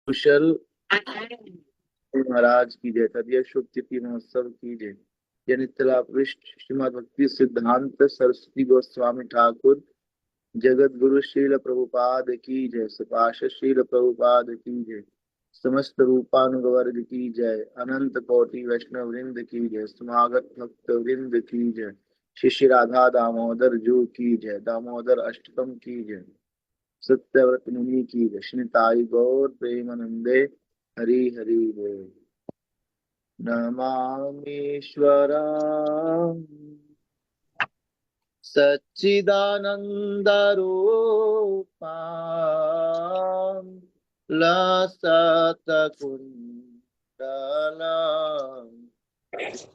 कुशल महाराज की जय। तदीय शुभ तिथि महोत्सव की जय। जय नित्यला पृष्ठ श्रीमद भक्ति सिद्धांत सरस्वती गोस्वामी ठाकुर जगत गुरु शील प्रभुपाद की जय। सुपाश शील प्रभुपाद की जय। समस्त रूपानुवर्ग की जय। अनंत कोटि वैष्णव वृंद की जय। समागत भक्त वृंद की जय। शिष्य राधा दामोदर जू की जय। दामोदर अष्टकम की जय। सत्यव्रत मुनि की जय। श्रीताई गौर प्रेमानंदे हरि हरि बोल। नमामीश्वरा सच्चिदानन्दरूपां लसत्कुण्डलां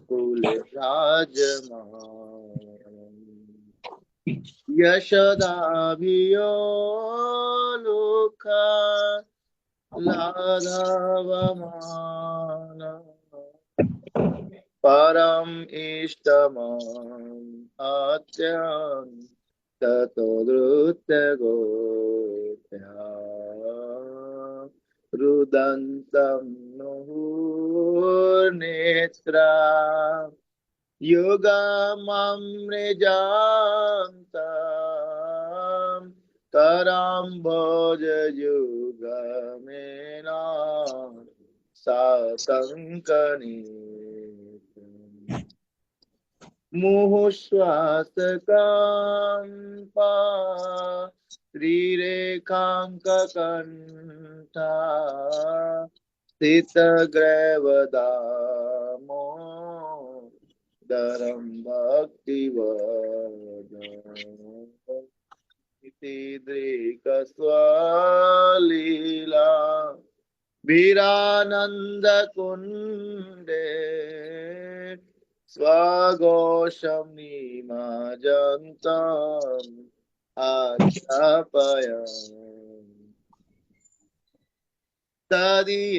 कुलराजमां यशोदाभियोलुका लाघवमाना परम इष्टमं अत्यं ततो धृत्य गोप्या रुदन्तं मुहुर्नेत्रा युगममृजान्तं कराम्भोजयुगमेना सातङ्कनीम् मुहुश्वासकाम्पा श्रीरेखाङ्ककण्ठा स्थितग्रैवदामो दरं भक्तिवदम् इति दृक्स्वलीला वीरानन्दकुण्डे स्वघोषं निमज्जन्तम् अध्यापयन् तदीशितागेषु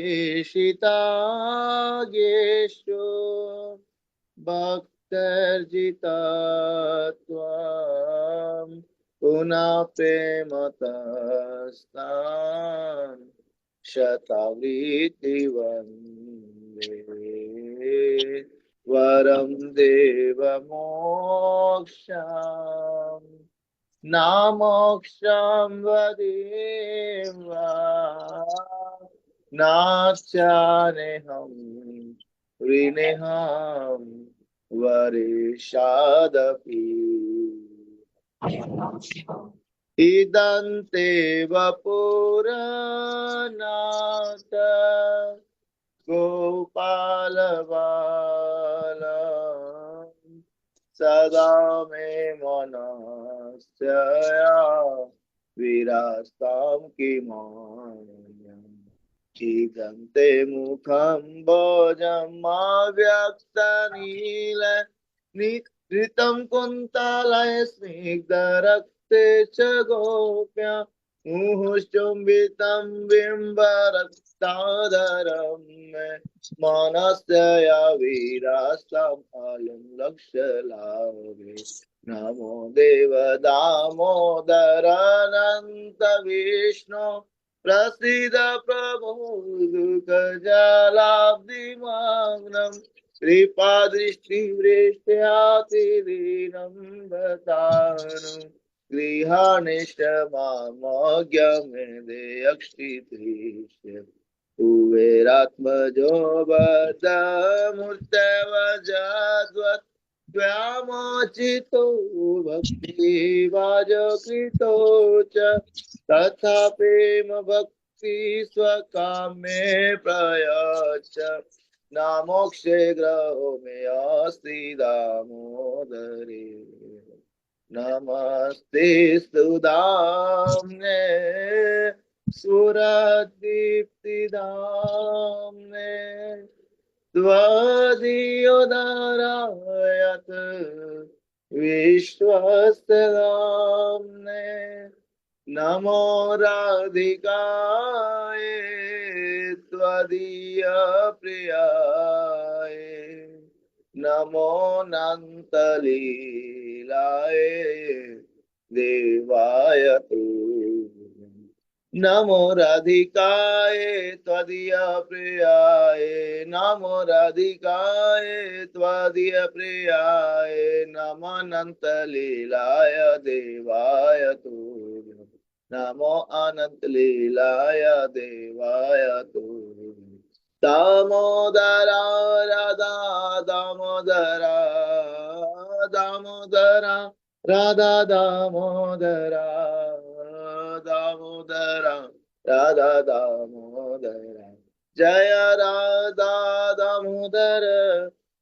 भक्तर्जितत्वं पुनः प्रेमतस्तान् शतावृत्तिवन्दे वरं देवमोक्षम् नामोक्षं वदेवा नास्यानेहं विनेहं वरिषादपि इदन्ते वपुरनाथ गोपालबाला सदा मे मनस्य विरास्तां किमायम् इदन्ते मुखं भोजमव्यक्तनील निकृतं कुन्तलय स्निग्धरक्ते च गोप्या मुहुश्चुम्बितं बिम्बरक्ताधरं मे मनस्य विरास्तम् अयं लक्ष्यलाभे नमो देव दामोदर अनन्त विष्णु प्रसीद प्रभो दुःखजलाब्धिमग्नं कृपादृष्टिवृष्ट्यातिदीनं दतानं गृहाणिष्टमामज्ञमेदेयक्षितृष्य कुबेरात्मजो बद्धमूर्तवजद्वत् त्वयामोचितो भक्तिभाजकृतो च तथा प्रेम भक्ति स्वकामे प्रयच्छ नामोक्षे ग्रहो मे अस्ति दामोदरे नमस्ते सुदाम्ने सुरदीप्तिदाम्ने त्वदीयोदरायत विश्वस्तदाम्ने नमो राधिकाय त्वदीय प्रियाय नमो नन्तलीलाय देवाय तु नमो राधिकाय त्वदीय प्रियाय, नमो राधिकाय त्वदीय प्रियाय, नमो अनंत लीलाय देवाय तुभ्यं, नमो अनंत लीलाय देवाय तुभ्यं। दामोदरा राधा दामोदरा, दामोदरा राधा दामोदरा, दामोदरा राधा दामोदरा, जय राधा दामोदर,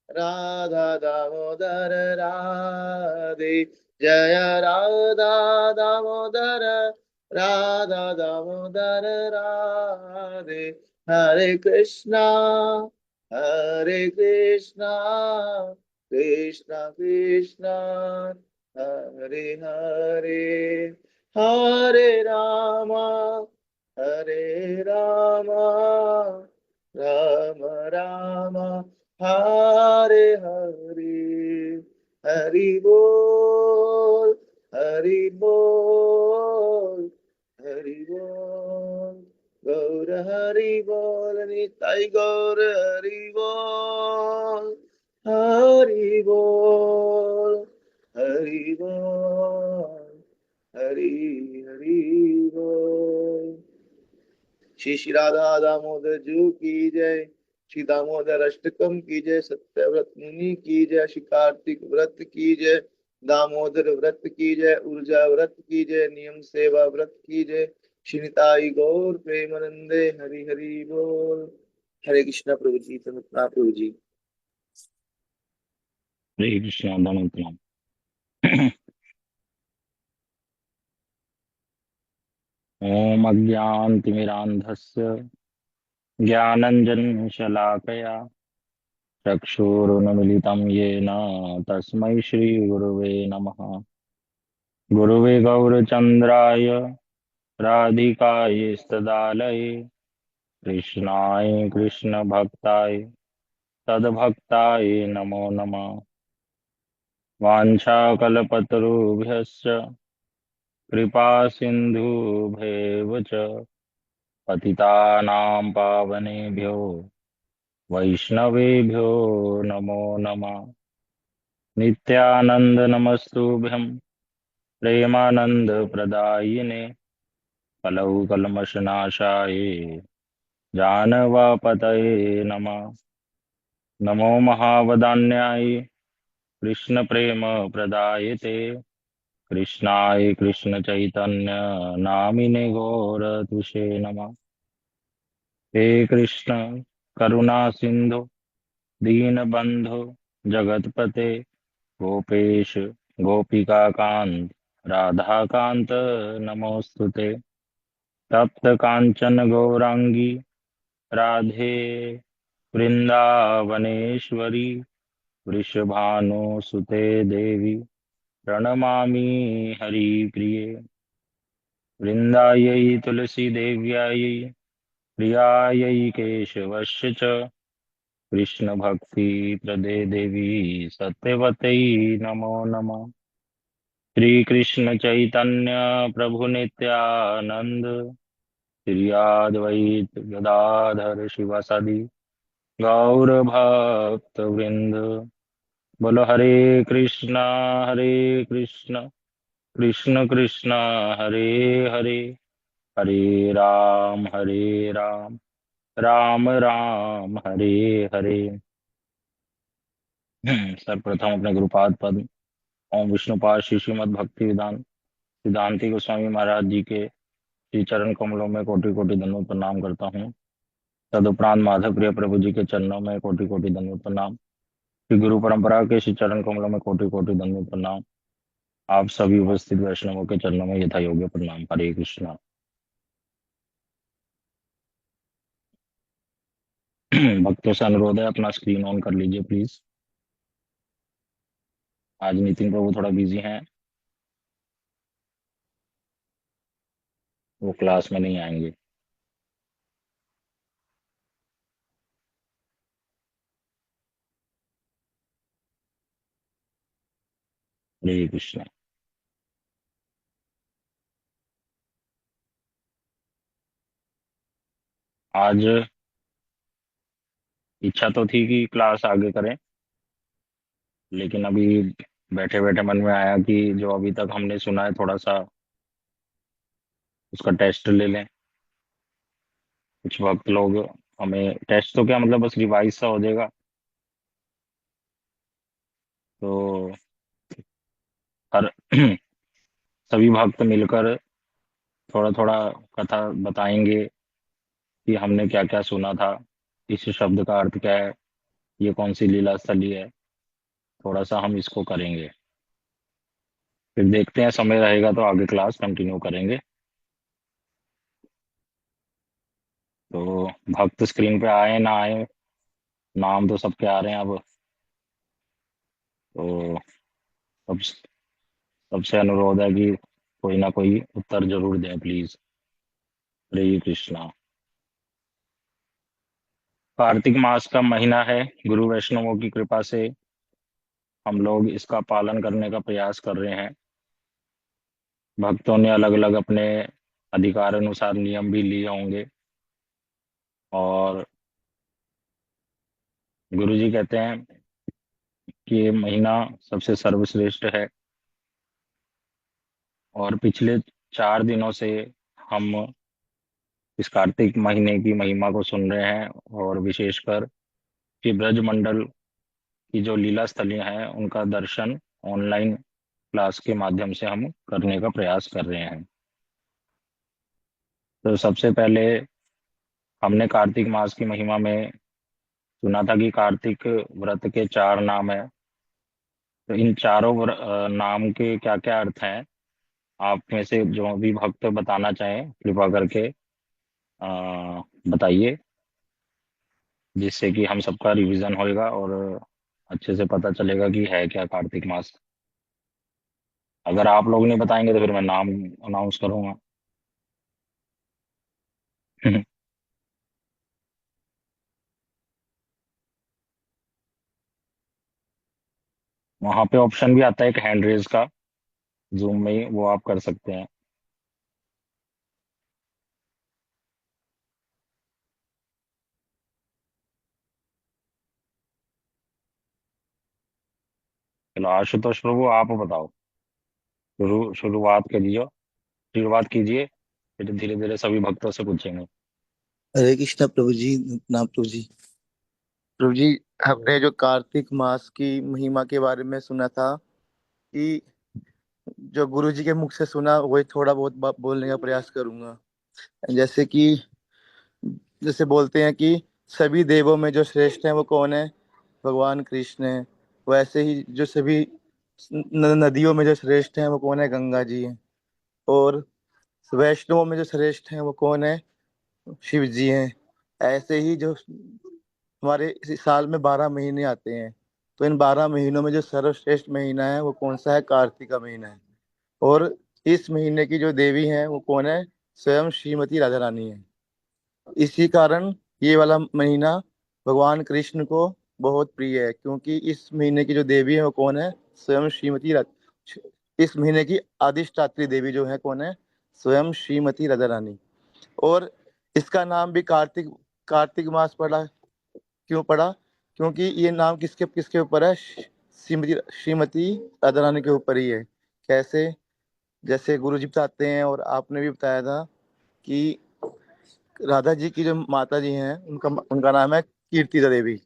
राधा दामोदर राधे, जय राधा दामोदर, राधा दामोदर राधे। हरे कृष्णा, हरे कृष्णा, कृष्णा कृष्णा, हरे हरे, हरे रामा, हरे रामा, राम राम, हरे हरे। हरि बोल, हरि बोल, हरि बोल, गौर हरि बोल, निताई गौर हरि बोल, हरि बोल, हरि बोल, हरि हरि बोल। श्री श्री राधा दामोदर जू की जय, श्री दामोदर अष्टकम की जय, सत्यव्रत मुनि की जय, श्री कार्तिक व्रत की जय, दामोदर व्रत की जय, ऊर्जा व्रत की जय, नियम सेवा व्रत की जय, श्रीनिताई गौर प्रेमानंदे, हरि हरि बोल। हरे कृष्णा प्रभु जी, प्रभु जी। हरे कृष्ण धन्यवाद। ओम अज्ञानतिमिरान्धस्य ज्ञानञ्जनशलाकया चक्षुरुन्मीलितं येन तस्मै श्रीगुरुवे नमः। गुरुवे गौरचन्द्राय राधिकायस्तदालये कृष्णाय कृष्णभक्ताय तद्भक्ताय नमो नमः। वाञ्छाकल्पतरुभ्यश्च कृपा सिन्धुभ्येव च पतितानां पावनेभ्यो वैष्णवेभ्यो नमो नमः। नित्यानंद नमस्तुभ्यं प्रेमानंद प्रदायिने कलौ कल्मषनाशाय जानवापतये नमः। नमो महावदान्याय कृष्ण प्रेम प्रदायते कृष्णाय कृष्ण चैतन्य नामिने घोरतुषे नमः। हे कृष्ण करुणा सिंधु दीनबंधु जगतपते गोपेश गोपिकाकांत राधाकांत नमोस्तुते। तप्त कांचन गौरांगी राधे वृंदावनेश्वरी वृषभानुसुते देवी प्रणमामि हरिप्रिये। वृंदायै तुलसी देव्यायै प्रियायै केशवस्य च कृष्ण भक्ति प्रदे देवी सत्यवतै नमो नमः। श्री कृष्ण चैतन्य प्रभु नित्यानंद श्री अद्वैत गदाधर शिवासादि गौर भक्त वृंद। बोलो हरे कृष्णा, हरे कृष्णा, कृष्ण कृष्णा हरे हरे, हरे राम राम राम हरे हरे। सर्वप्रथम अपने गुरुपाद पद ओम विष्णुपाद श्री श्रीमद भक्ति विधान सिद्धांति गोस्वामी महाराज जी के श्री चरण कमलों में कोटि कोटि दंडवत प्रणाम करता हूँ। तदुपरांत माधव प्रिय प्रभु जी के चरणों में कोटि कोटि दंडवत प्रणाम। श्री गुरु परंपरा के श्री चरण कमलों में कोटि कोटि दंडवत प्रणाम। आप सभी उपस्थित वैष्णवों के चरणों में यथा योग्य प्रणाम। हरे कृष्णा। भक्तों से अनुरोध है अपना स्क्रीन ऑन कर लीजिए प्लीज। आज नितिन प्रभु थोड़ा बिजी हैं, वो क्लास में नहीं आएंगे। हरे कृष्णा। आज इच्छा तो थी कि क्लास आगे करें, लेकिन अभी बैठे बैठे मन में आया कि जो अभी तक हमने सुना है थोड़ा सा उसका टेस्ट ले लें। कुछ वक्त लोग, हमें टेस्ट तो क्या मतलब बस रिवाइज सा हो जाएगा। तो हर सभी भक्त मिलकर थोड़ा थोड़ा कथा बताएंगे कि हमने क्या क्या सुना था, इस शब्द का अर्थ क्या है, ये कौन सी लीला स्थली है। थोड़ा सा हम इसको करेंगे, फिर देखते हैं समय रहेगा तो आगे क्लास कंटिन्यू करेंगे। तो भक्त स्क्रीन पे आए ना आए, नाम तो सबके आ रहे हैं अब। तो सब सबसे अनुरोध है कि कोई ना कोई उत्तर जरूर दें प्लीज। हरे कृष्णा। कार्तिक मास का महीना है, गुरु वैष्णवों की कृपा से हम लोग इसका पालन करने का प्रयास कर रहे हैं। भक्तों ने अलग अलग अपने अधिकार अनुसार नियम भी लिए होंगे, और गुरु जी कहते हैं कि ये महीना सबसे सर्वश्रेष्ठ है। और पिछले 4 दिनों से हम इस कार्तिक महीने की महिमा को सुन रहे हैं, और विशेषकर कि ब्रज मंडल की जो लीला स्थलियां हैं उनका दर्शन ऑनलाइन क्लास के माध्यम से हम करने का प्रयास कर रहे हैं। तो सबसे पहले हमने कार्तिक मास की महिमा में सुना था कि कार्तिक व्रत के 4 नाम है। तो इन चारों नाम के क्या क्या अर्थ हैं, आप में से जो भी भक्त बताना चाहें कृपा करके बताइए, जिससे कि हम सबका रिवीजन होएगा और अच्छे से पता चलेगा कि है क्या कार्तिक मास। अगर आप लोग नहीं बताएंगे तो फिर मैं नाम अनाउंस करूंगा। वहां पे ऑप्शन भी आता है एक हैंड रेज का, जूम में ही वो आप कर सकते हैं। चलो आशुतोष प्रभु आप बताओ, शुरुआत करिए, शुरुआत कीजिए, फिर धीरे धीरे सभी भक्तों से पूछेंगे। हरे कृष्णा प्रभु जी। नाम प्रभु जी। प्रभु जी, हमने जो कार्तिक मास की महिमा के बारे में सुना था कि जो गुरु जी के मुख से सुना वही थोड़ा बहुत बोलने का प्रयास करूंगा। जैसे कि जैसे बोलते हैं कि सभी देवों में जो श्रेष्ठ है वो कौन है? भगवान कृष्ण है। वैसे ही जो सभी नदियों में जो श्रेष्ठ है वो कौन है? गंगा जी है। और वैष्णवों में जो श्रेष्ठ है वो कौन है? शिव जी हैं। ऐसे ही जो हमारे इस साल में 12 महीने आते हैं, तो इन 12 महीनों में जो सर्वश्रेष्ठ महीना है वो कौन सा है? कार्तिक का महीना है। और इस महीने की जो देवी है वो कौन है? स्वयं श्रीमती राधा रानी है। इसी कारण ये वाला महीना भगवान कृष्ण को बहुत प्रिय है, क्योंकि इस महीने की जो देवी है वो कौन है? स्वयं श्रीमती राधा। इस महीने की अधिष्ठात्री देवी जो है कौन है? स्वयं श्रीमती राधा रानी। और इसका नाम भी कार्तिक कार्तिक मास पड़ा। क्यों पड़ा? क्योंकि ये नाम किसके किसके ऊपर है? श्रीमती श्रीमती राधा रानी के ऊपर ही है। कैसे? जैसे गुरु जी बताते हैं और आपने भी बताया था कि राधा जी की जो माता जी हैं उनका उनका नाम है कीर्तिदा देवी।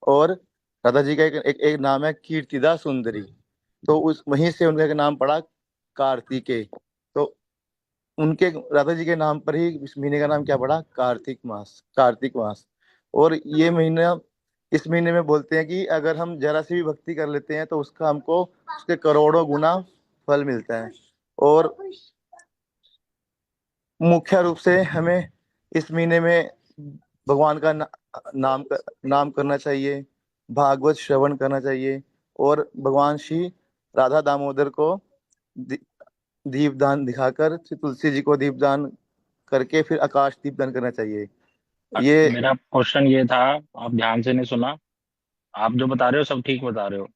और राधा जी का एक नाम है कीर्तिदा सुंदरी। तो उस वहीं से उनका एक नाम पड़ा कार्तिकेय। तो उनके राधा जी के नाम पर ही इस महीने का नाम क्या पड़ा? कार्तिक मास। कार्तिक मास। और ये महीना, इस महीने में बोलते हैं कि अगर हम जरा सी भी भक्ति कर लेते हैं तो उसका हमको उसके करोड़ों गुना फल मिलता है। और मुख्य रूप से हमें इस महीने में भगवान का नाम करना चाहिए, भागवत श्रवण करना चाहिए, और भगवान श्री राधा दामोदर को दी- दीपदान दिखाकर श्री तुलसी जी को दीपदान करके फिर आकाश दीपदान करना चाहिए। ये मेरा क्वेश्चन ये था, आप ध्यान से नहीं सुना। आप जो बता रहे हो सब ठीक बता रहे हो,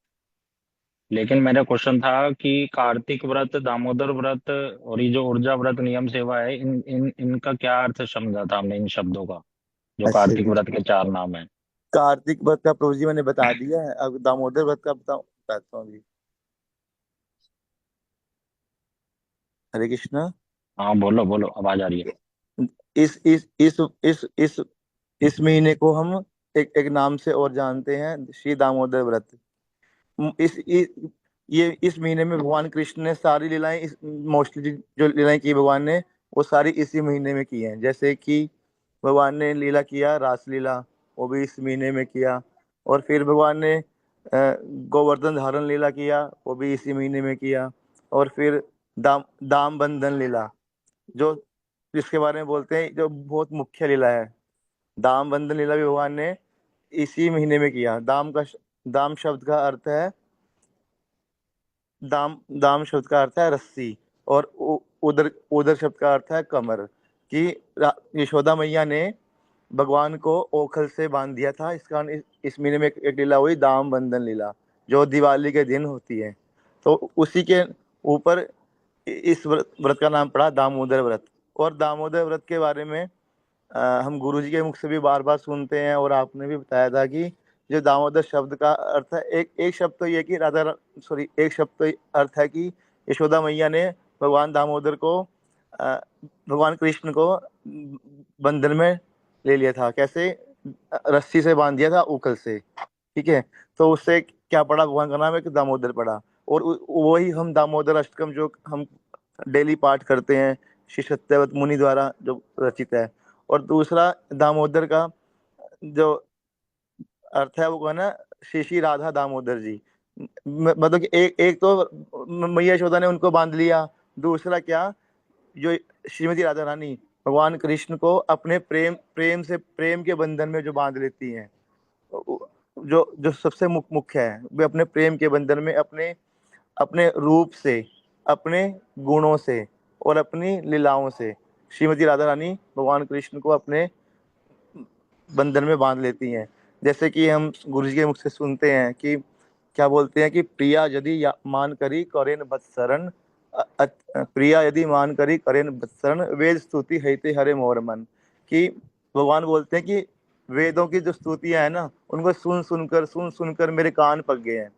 लेकिन मेरा क्वेश्चन था कि कार्तिक व्रत, दामोदर व्रत और ये जो ऊर्जा व्रत नियम सेवा है, इन इन इनका क्या अर्थ समझा था हमने इन शब्दों का। जो अच्छा कार्तिक जी। व्रत के 4 नाम है। कार्तिक व्रत का प्रभु जी मैंने बता दिया है, अब दामोदर व्रत का बताता हूँ जी। हरे कृष्णा। हाँ बोलो बोलो, आवाज आ रही है। इस इस महीने को हम एक नाम से और जानते हैं, श्री दामोदर व्रत। इस ये इस महीने में भगवान कृष्ण ने सारी लीलाएं, इस मोस्टली जो लीलाएं की भगवान ने, वो सारी इसी महीने में की हैं। जैसे कि भगवान ने लीला किया रासलीला, वो भी इस महीने में किया। और फिर भगवान ने गोवर्धन धारण लीला किया, वो भी इसी महीने में किया। और फिर दाम बंधन लीला, जो जिसके बारे में बोलते हैं जो बहुत मुख्य लीला है, दाम बंधन लीला भी भगवान ने इसी महीने में किया। दाम शब्द का अर्थ है, दाम शब्द का अर्थ है रस्सी, और उदर उदर शब्द का अर्थ है कमर। कि यशोदा मैया ने भगवान को ओखल से बांध दिया था। इस कारण इस महीने में एक लीला हुई, दाम बंधन लीला, जो दिवाली के दिन होती है। तो उसी के ऊपर इस व्रत का नाम पड़ा दामोदर व्रत। और दामोदर व्रत के बारे में हम गुरु जी के मुख से भी बार बार सुनते हैं, और आपने भी बताया था कि जो दामोदर शब्द का अर्थ है, एक एक शब्द तो ये कि एक शब्द तो अर्थ है कि यशोदा मैया ने भगवान दामोदर को, भगवान कृष्ण को बंधन में ले लिया था। कैसे? रस्सी से बांध दिया था, उकल से। ठीक है। तो उससे क्या पड़ा? भगवान का नाम है कि दामोदर पड़ा। और वही हम दामोदर अष्टकम जो हम डेली पाठ करते हैं, श्री सत्यव्रत मुनि द्वारा जो रचित है। और दूसरा दामोदर का जो अर्थ है, वो कौन है? श्री श्री राधा दामोदर जी। मतलब कि एक एक तो मैया यशोदा ने उनको बांध लिया। दूसरा क्या, जो श्रीमती राधा रानी भगवान कृष्ण को अपने प्रेम के बंधन में जो बांध लेती हैं, जो जो सबसे मुख्य है, वे अपने प्रेम के बंधन में अपने अपने रूप से, अपने गुणों से और अपनी लीलाओं से श्रीमती राधा रानी भगवान कृष्ण को अपने बंधन में बांध लेती हैं। जैसे कि हम गुरु जी के मुख से सुनते हैं कि क्या बोलते हैं कि प्रिया यदि मान करी करेन बत्सरण, प्रिया यदि मान करी करेन बत्सरण, वेद स्तुति हैते हरे मोर मन। कि भगवान बोलते हैं कि वेदों की जो स्तुतियां है ना, उनको सुन सुनकर मेरे कान पक गए हैं,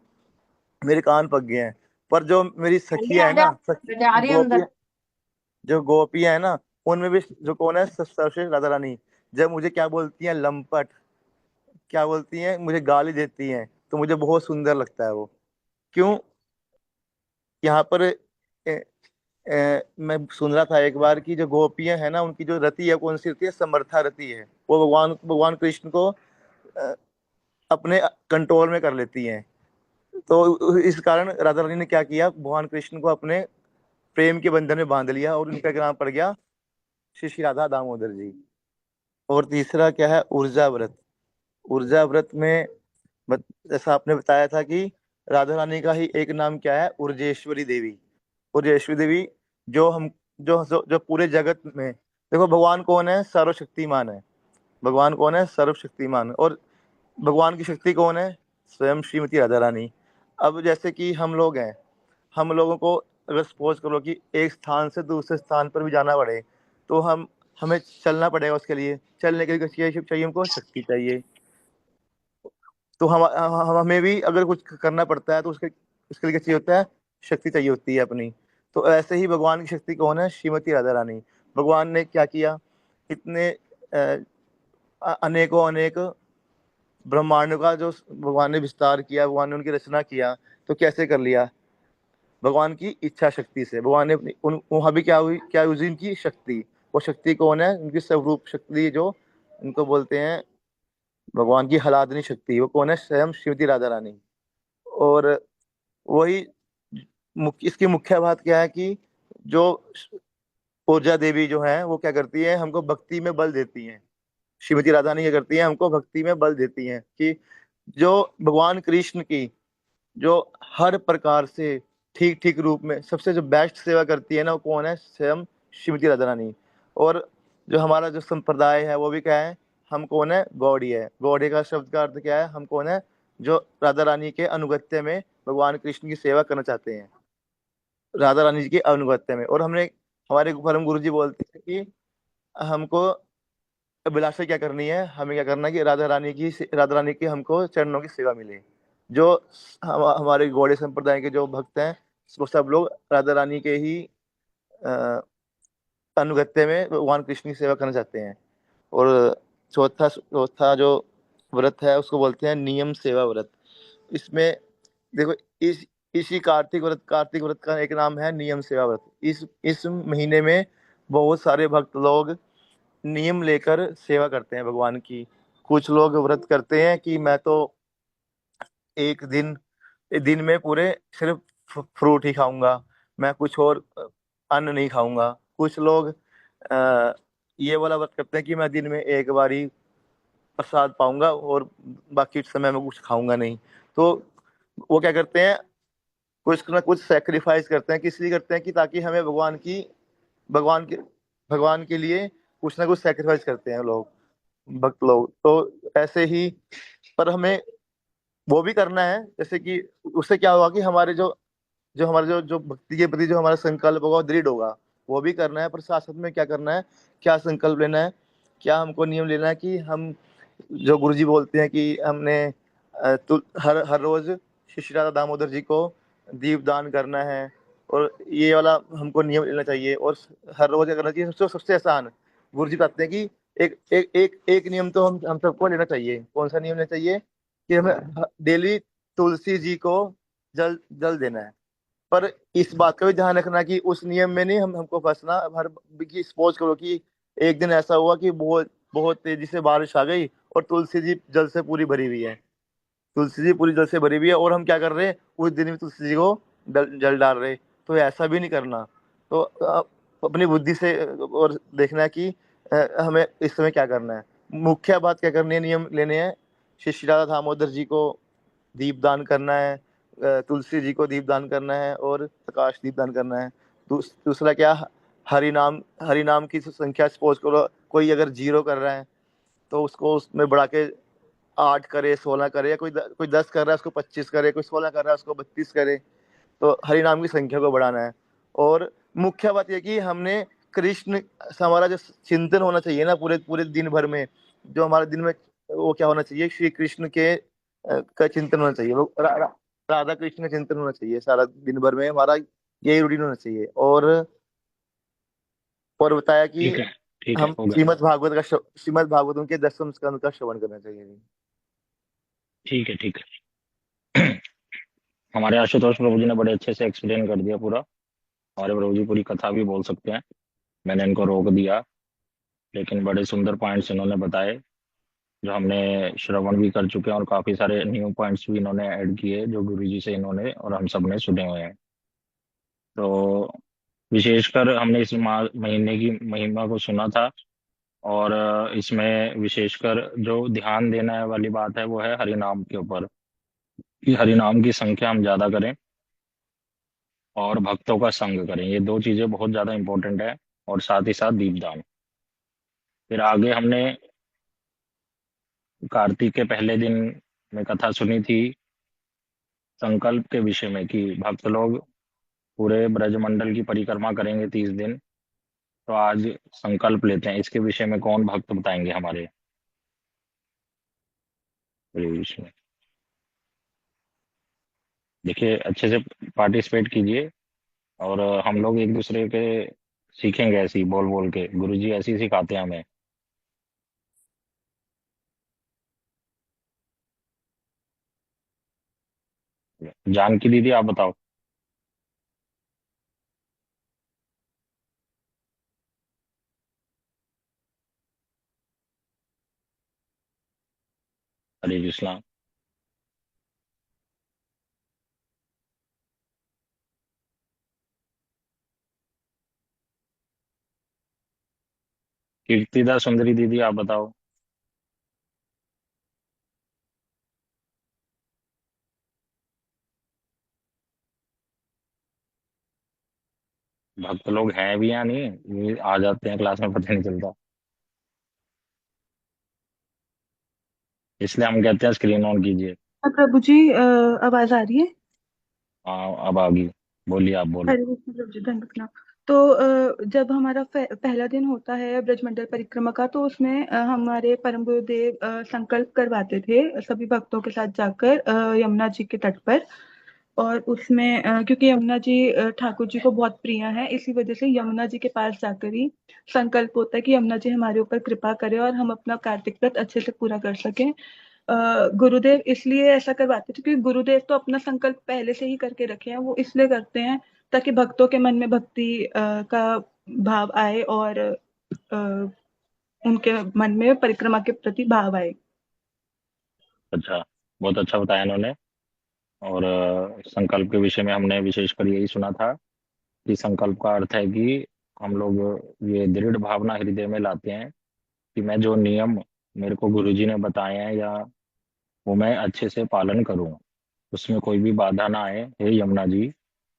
मेरे कान पक गए हैं। पर जो मेरी जल्दी सखियां आ है जा, ना, बेटे आ रही है गोपी, अंदर। जो गोपियां है ना, उनमें भी जो कौन है, सर्वश्रेष्ठ राधा रानी, जब मुझे क्या बोलती हैं, लंपट, क्या बोलती हैं, मुझे गाली देती हैं, तो मुझे बहुत सुंदर लगता है वो। क्यों? यहाँ पर मैं सुन रहा था एक बार कि जो गोपियां है ना, उनकी जो रति है, कौन सी रति है? समर्था रति है। वो भगवान कृष्ण को अ, अपने कंट्रोल में कर लेती हैं। तो इस कारण राधा रानी ने क्या किया, भगवान कृष्ण को अपने प्रेम के बंधन में बांध लिया, और उनका नाम पड़ गया श्री श्री राधा दामोदर जी। और तीसरा क्या है? ऊर्जा व्रत। ऊर्जा व्रत में जैसा आपने बताया था कि राधा रानी का ही एक नाम क्या है? उर्जेश्वरी देवी। उर्जेश्वरी देवी, जो हम जो पूरे जगत में, देखो भगवान कौन है? सर्वशक्तिमान है। भगवान कौन है? सर्वशक्तिमान। और भगवान की शक्ति कौन है? स्वयं श्रीमती राधा रानी। अब जैसे कि हम लोग हैं, हम लोगों को अगर सपोज करो कि एक स्थान से दूसरे स्थान पर भी जाना पड़े, तो हमें चलना पड़ेगा। उसके लिए, चलने के लिए चाहिए हमको शक्ति चाहिए। तो हमें भी अगर कुछ करना पड़ता है, तो उसके उसके लिए क्या चाहिए होता है? शक्ति चाहिए होती है अपनी। तो ऐसे ही भगवान की शक्ति कौन है? श्रीमती राधा रानी। भगवान ने क्या किया? इतने अनेकों अनेक ब्रह्मांड का जो भगवान ने विस्तार किया, भगवान ने उनकी रचना किया, तो कैसे कर लिया? भगवान की इच्छा शक्ति से। भगवान ने वहां भी क्या हुई? क्या हुई उनकी शक्ति? वो शक्ति कौन है? उनकी स्वरूप शक्ति, जो उनको बोलते हैं भगवान की हलादनी शक्ति, वो कौन है? स्वयं श्रीमती राधा रानी। और वही इसकी मुख्य बात क्या है कि जो ऊर्जा देवी जो है, वो क्या करती है? हमको भक्ति में बल देती हैं। श्रीमती राधा रानी क्या करती है? हमको भक्ति में बल देती हैं कि जो भगवान कृष्ण की जो हर प्रकार से ठीक ठीक रूप में सबसे जो बेस्ट सेवा करती है ना, वो कौन है? स्वयं श्रीमती राधा रानी। और जो हमारा जो संप्रदाय है, वो भी क्या है? हम कौन है? गौड़ी है। गौड़ी का शब्द का अर्थ क्या है? हम कौन है? जो राधा रानी के अनुगत्य में भगवान कृष्ण की सेवा करना चाहते हैं, राधा रानी जी के अनुगत्य में। और हमने, हमारे परम गुरु जी बोलते हैं कि हमको अभिलाषा क्या करनी है, हमें क्या करना है कि राधा रानी की हमको चरणों की सेवा मिले। जो हमारे गौड़ीय संप्रदाय के जो भक्त हैं, वो सब लोग राधा रानी के ही अ, अनुगत्य में भगवान कृष्ण की सेवा करना चाहते हैं। और चौथा चौथा जो व्रत है उसको बोलते हैं नियम सेवा व्रत। इसमें देखो, इस इसी कार्तिक व्रत का एक नाम है नियम सेवा व्रत। इस महीने में बहुत सारे भक्त लोग नियम लेकर सेवा करते हैं भगवान की। कुछ लोग व्रत करते हैं कि मैं तो एक दिन में पूरे सिर्फ फ्रूट ही खाऊंगा, मैं कुछ और अन्न नहीं खाऊंगा। कुछ लोग ये वाला व्रत करते हैं कि मैं दिन में एक बार ही प्रसाद पाऊंगा और बाकी समय में कुछ खाऊंगा नहीं। तो वो क्या करते हैं, कुछ ना कुछ सेक्रीफाइस करते हैं। किस लिए करते हैं कि ताकि हमें भगवान के भगवान के लिए कुछ ना कुछ सेक्रीफाइस करते हैं लोग, भक्त लोग। तो ऐसे ही, पर हमें वो भी करना है, जैसे कि उससे क्या होगा कि हमारे जो भक्ति के प्रति जो हमारा संकल्प होगा वो दृढ़ होगा। वो भी करना है, पर साथ साथ में क्या करना है, क्या संकल्प लेना है, क्या हमको नियम लेना है कि हम, जो गुरुजी बोलते हैं कि हमने हर हर रोज श्री श्री राधा दामोदर जी को दीप दान करना है। और ये वाला हमको नियम लेना चाहिए, और हर रोज करना चाहिए। सबसे सबसे आसान गुरुजी बताते हैं कि एक नियम तो हम सबको लेना चाहिए। कौन सा नियम लेना चाहिए? कि हमें डेली तुलसी जी को जल जल देना है। पर इस बात का भी ध्यान रखना कि उस नियम में नहीं हमको फंसना। हर कि सपोज करो कि एक दिन ऐसा हुआ कि बहुत बहुत तेजी से बारिश आ गई और तुलसी जी जल से पूरी भरी हुई है। तुलसी जी पूरी जल से भरी हुई है और हम क्या कर रहे हैं, उस दिन भी तुलसी जी को जल डाल रहे। तो ऐसा भी नहीं करना। तो अपनी बुद्धि से और देखना है कि हमें इस समय क्या करना है। मुख्य बात क्या करनी है, नियम लेने हैं। श्री श्री राधा दामोदर जी को दीपदान करना है, तुलसी जी को दीपदान करना है और प्रकाश दीपदान करना है। दूसरा क्या, हरि नाम की संख्या सपोज करो कोई अगर 0 कर रहा है तो उसको उसमें बढ़ा के 8 करे, 16 करे, या कोई 10 कर रहा है उसको 25 करे, कोई 16 कर रहा है उसको 32 करे। तो हरि नाम की संख्या को बढ़ाना है। और मुख्य बात यह कि हमने कृष्ण, हमारा जो चिंतन होना चाहिए ना पूरे पूरे दिन भर में, जो हमारे दिन में, वो क्या होना चाहिए, श्री कृष्ण के का चिंतन होना चाहिए। राधा कृष्ण का चिंतन होना चाहिए सारा दिन भर में हमारा, यही रूटीन होना चाहिए। और बताया कि ठीक है, ठीक है, हम हो गया। श्रीमद् भागवतम के 10वें स्कंद का श्रवण करना चाहिए। ठीक है, ठीक है। हमारे आशुतोष प्रभु जी ने बड़े अच्छे से एक्सप्लेन कर दिया पूरा। हमारे प्रभु जी पूरी कथा भी बोल सकते हैं, मैंने इनको रोक दिया, लेकिन बड़े सुंदर पॉइंट्स इन्होंने बताए जो हमने श्रवण भी कर चुके हैं, और काफी सारे न्यू पॉइंट्स भी इन्होंने ऐड किए जो गुरु जी से इन्होंने और हम सब ने सुने हुए हैं। तो विशेषकर हमने इस महीने की महिमा को सुना था। और इसमें विशेषकर जो ध्यान देने वाली बात है वो है हरि नाम के ऊपर, कि हरि नाम की संख्या हम ज्यादा करें और भक्तों का संग करें। ये दो चीजें बहुत ज्यादा इंपॉर्टेंट है। और साथ ही साथ दीपदान। फिर आगे हमने कार्तिक के पहले दिन में कथा सुनी थी संकल्प के विषय में, कि भक्त लोग पूरे ब्रजमंडल की परिक्रमा करेंगे 30 दिन। तो आज संकल्प लेते हैं, इसके विषय में कौन भक्त बताएंगे हमारे विषय में। देखिए, अच्छे से पार्टिसिपेट कीजिए, और हम लोग एक दूसरे के सीखेंगे ऐसे ही बोल बोल के। गुरुजी ऐसे ही सिखाते हैं हमें। जानकी दीदी, आप बताओ। हरे कृष्णा। कीर्तिदा सुंदरी दीदी, आप बताओ। भक्त लोग हैं भी या नहीं, ये आ जाते हैं क्लास में पता नहीं चलता, इसलिए हम कहते हैं स्क्रीन ऑन कीजिए। हाँ प्रभु जी, आवाज आ रही है? हाँ, अब आ गई। बोलिए, आप बोलो। हरे कृष्ण प्रभु जी, दंड प्रणाम। तो जब हमारा पहला दिन होता है ब्रजमंडल परिक्रमा का, तो उसमें हमारे परम गुरुदेव संकल्प करवाते थे सभी भक्तों के साथ जाकर यमुना जी के तट पर। और उसमें क्योंकि यमुना जी ठाकुर जी को बहुत प्रिय है, इसी वजह से यमुना जी के पास जाकर ही संकल्प होता है कि यमुना जी हमारे ऊपर कृपा करें और हम अपना कार्तिक व्रत अच्छे से पूरा कर सकें। गुरुदेव इसलिए ऐसा करवाते थे क्योंकि गुरुदेव तो अपना संकल्प पहले से ही करके रखे हैं। वो इसलिए करते हैं ताकि भक्तों के मन में भक्ति का भाव आए और उनके मन में परिक्रमा के प्रति भाव आए। अच्छा, बहुत अच्छा बताया इन्होंने। और संकल्प के विषय में हमने विशेषकर यही सुना था कि संकल्प का अर्थ है कि हम लोग ये दृढ़ भावना हृदय में लाते हैं कि मैं जो नियम मेरे को गुरुजी ने बताए हैं या वो मैं अच्छे से पालन करूं, उसमें कोई भी बाधा ना आए। हे यमुना जी,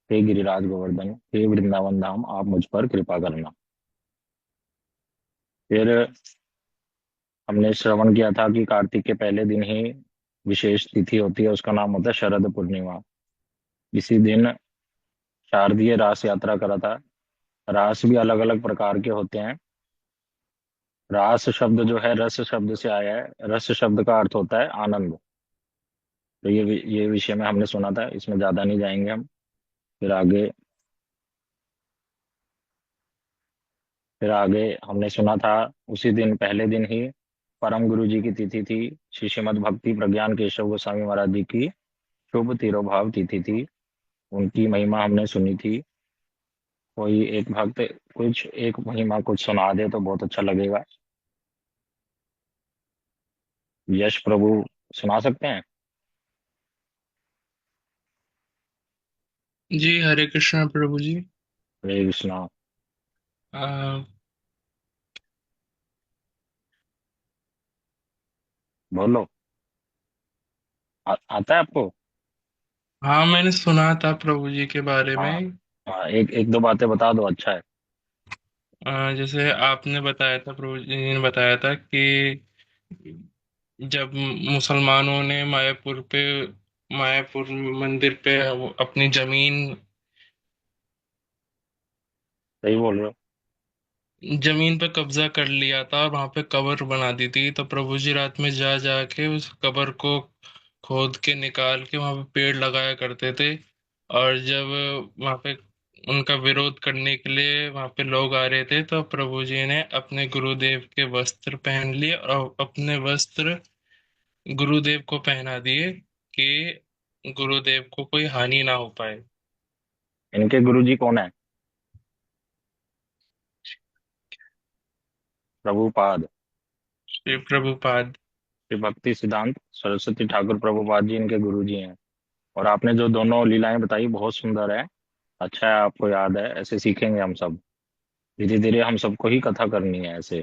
हे गिरिराज गोवर्धन, हे वृंदावन धाम, आप मुझ पर कृपा करना। फिर हमने श्रवण किया था कि कार्तिक के पहले दिन ही विशेष तिथि होती है, उसका नाम होता है शरद पूर्णिमा। इसी दिन शारदीय रास यात्रा करा था। रास भी अलग अलग प्रकार के होते हैं। रास शब्द जो है रस शब्द से आया है। रस शब्द का अर्थ होता है आनंद। तो ये विषय में हमने सुना था, इसमें ज्यादा नहीं जाएंगे हम। फिर आगे फिर आगे हमने सुना था, उसी दिन पहले दिन ही परम गुरु जी की तिथि थी। श्री श्रीमद् भक्ति प्रज्ञान केशव गोस्वामी महाराज जी की शुभ तिरोभाव तिथि थी। उनकी महिमा हमने सुनी थी। कोई एक भक्त कुछ एक महिमा कुछ सुना दे तो बहुत अच्छा लगेगा। यश प्रभु सुना सकते हैं? जी, हरे कृष्णा प्रभु जी। हरे कृष्णा। आ, बोलो। आता है आपको? हाँ, मैंने सुना था प्रभु जी के बारे हाँ। में। हाँ, एक एक दो बातें बता दो, अच्छा है। जैसे आपने बताया था, प्रभु जी ने बताया था कि जब मुसलमानों ने मायापुर मंदिर पे वो अपनी सही बोल रहे हो। जमीन पे कब्जा कर लिया था और वहां पे कबर बना दी थी, तो प्रभु जी रात में जा जाके उस कबर को खोद के निकाल के वहां पे पेड़ लगाया करते थे। और जब वहां पे उनका विरोध करने के लिए वहां पे लोग आ रहे थे, तो प्रभु जी ने अपने गुरुदेव के वस्त्र पहन लिए और अपने वस्त्र गुरुदेव को पहना दिए कि गुरुदेव को कोई हानि ना हो पाए। इनके गुरुजी कौन है? प्रभुपाद। श्री प्रभुपाद। श्री भक्ति सिद्धांत सरस्वती ठाकुर प्रभुपाद जी इनके गुरुजी हैं। और आपने जो दोनों लीलाएं बताई बहुत सुंदर है। अच्छा है, आपको याद है। ऐसे सीखेंगे हम सब। धीरे धीरे हम सबको ही कथा करनी है ऐसे।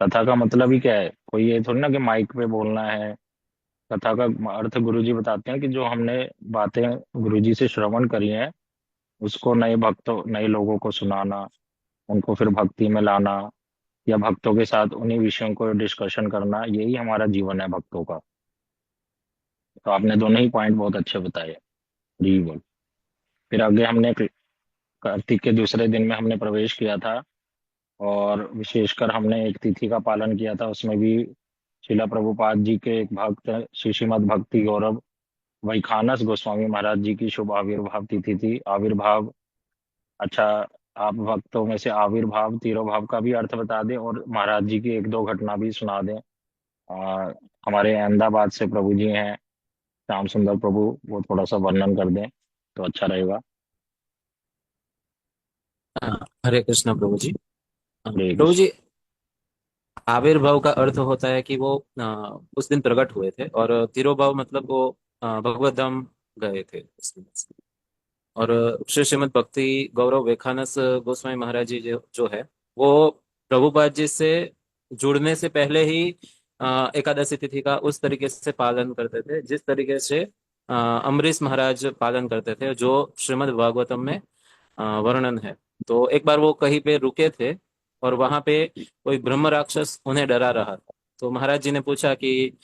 कथा का मतलब ही क्या है? कोई ये थोड़ी ना कि माइक पे बोलना है। कथा का अर्थ गुरुजी बताते हैं कि जो हमने बातें गुरुजी से श्रवण करी हैं उसको नए भक्तों नए लोगों को सुनाना, उनको फिर भक्ति में लाना, या भक्तों के साथ उन्हीं विषयों को डिस्कशन करना, यही हमारा जीवन है भक्तों का। तो आपने दोनों ही पॉइंट बहुत अच्छे बताए। जी बोल। फिर आगे हमने कार्तिक के दूसरे दिन में हमने प्रवेश किया था। और विशेषकर हमने एक तिथि का पालन किया था, उसमें भी शिला प्रभुपाद जी के एक भक्त श्री श्रीमद् भक्ति गौरव वैखानस गोस्वामी महाराज जी की शुभ आविर्भाव तिथि थी। आविर्भाव, अच्छा, आप भक्तों में से आविर्भाव तिरोभाव का भी अर्थ बता दें और महाराज जी की एक दो घटना भी सुना दें। आ, हमारे अहमदाबाद से प्रभु जी हैं श्याम सुंदर प्रभु, वो थोड़ा सा वर्णन कर दें तो अच्छा रहेगा। हरे कृष्णा प्रभु जी। हरे प्रभु कृष्ण। जी, आविर्भाव का अर्थ होता है कि वो उस दिन प्रकट हुए थे, और तिरोभाव मतलब वो भगवत धाम गए थे उस दिन। और श्री श्रीमद् भक्ति गौरव वेखानस गोस्वामी महाराज जी जो है, वो प्रभुपाद जी से जुड़ने से पहले ही एकादशी तिथि का उस तरीके से पालन करते थे जिस तरीके से अम्बरीश महाराज पालन करते थे, जो श्रीमद् भागवतम में वर्णन है। तो एक बार वो कहीं पे रुके थे और वहां पे कोई ब्रह्म राक्षस उन्हें डरा रहा था। तो महाराज जी ने पूछा कि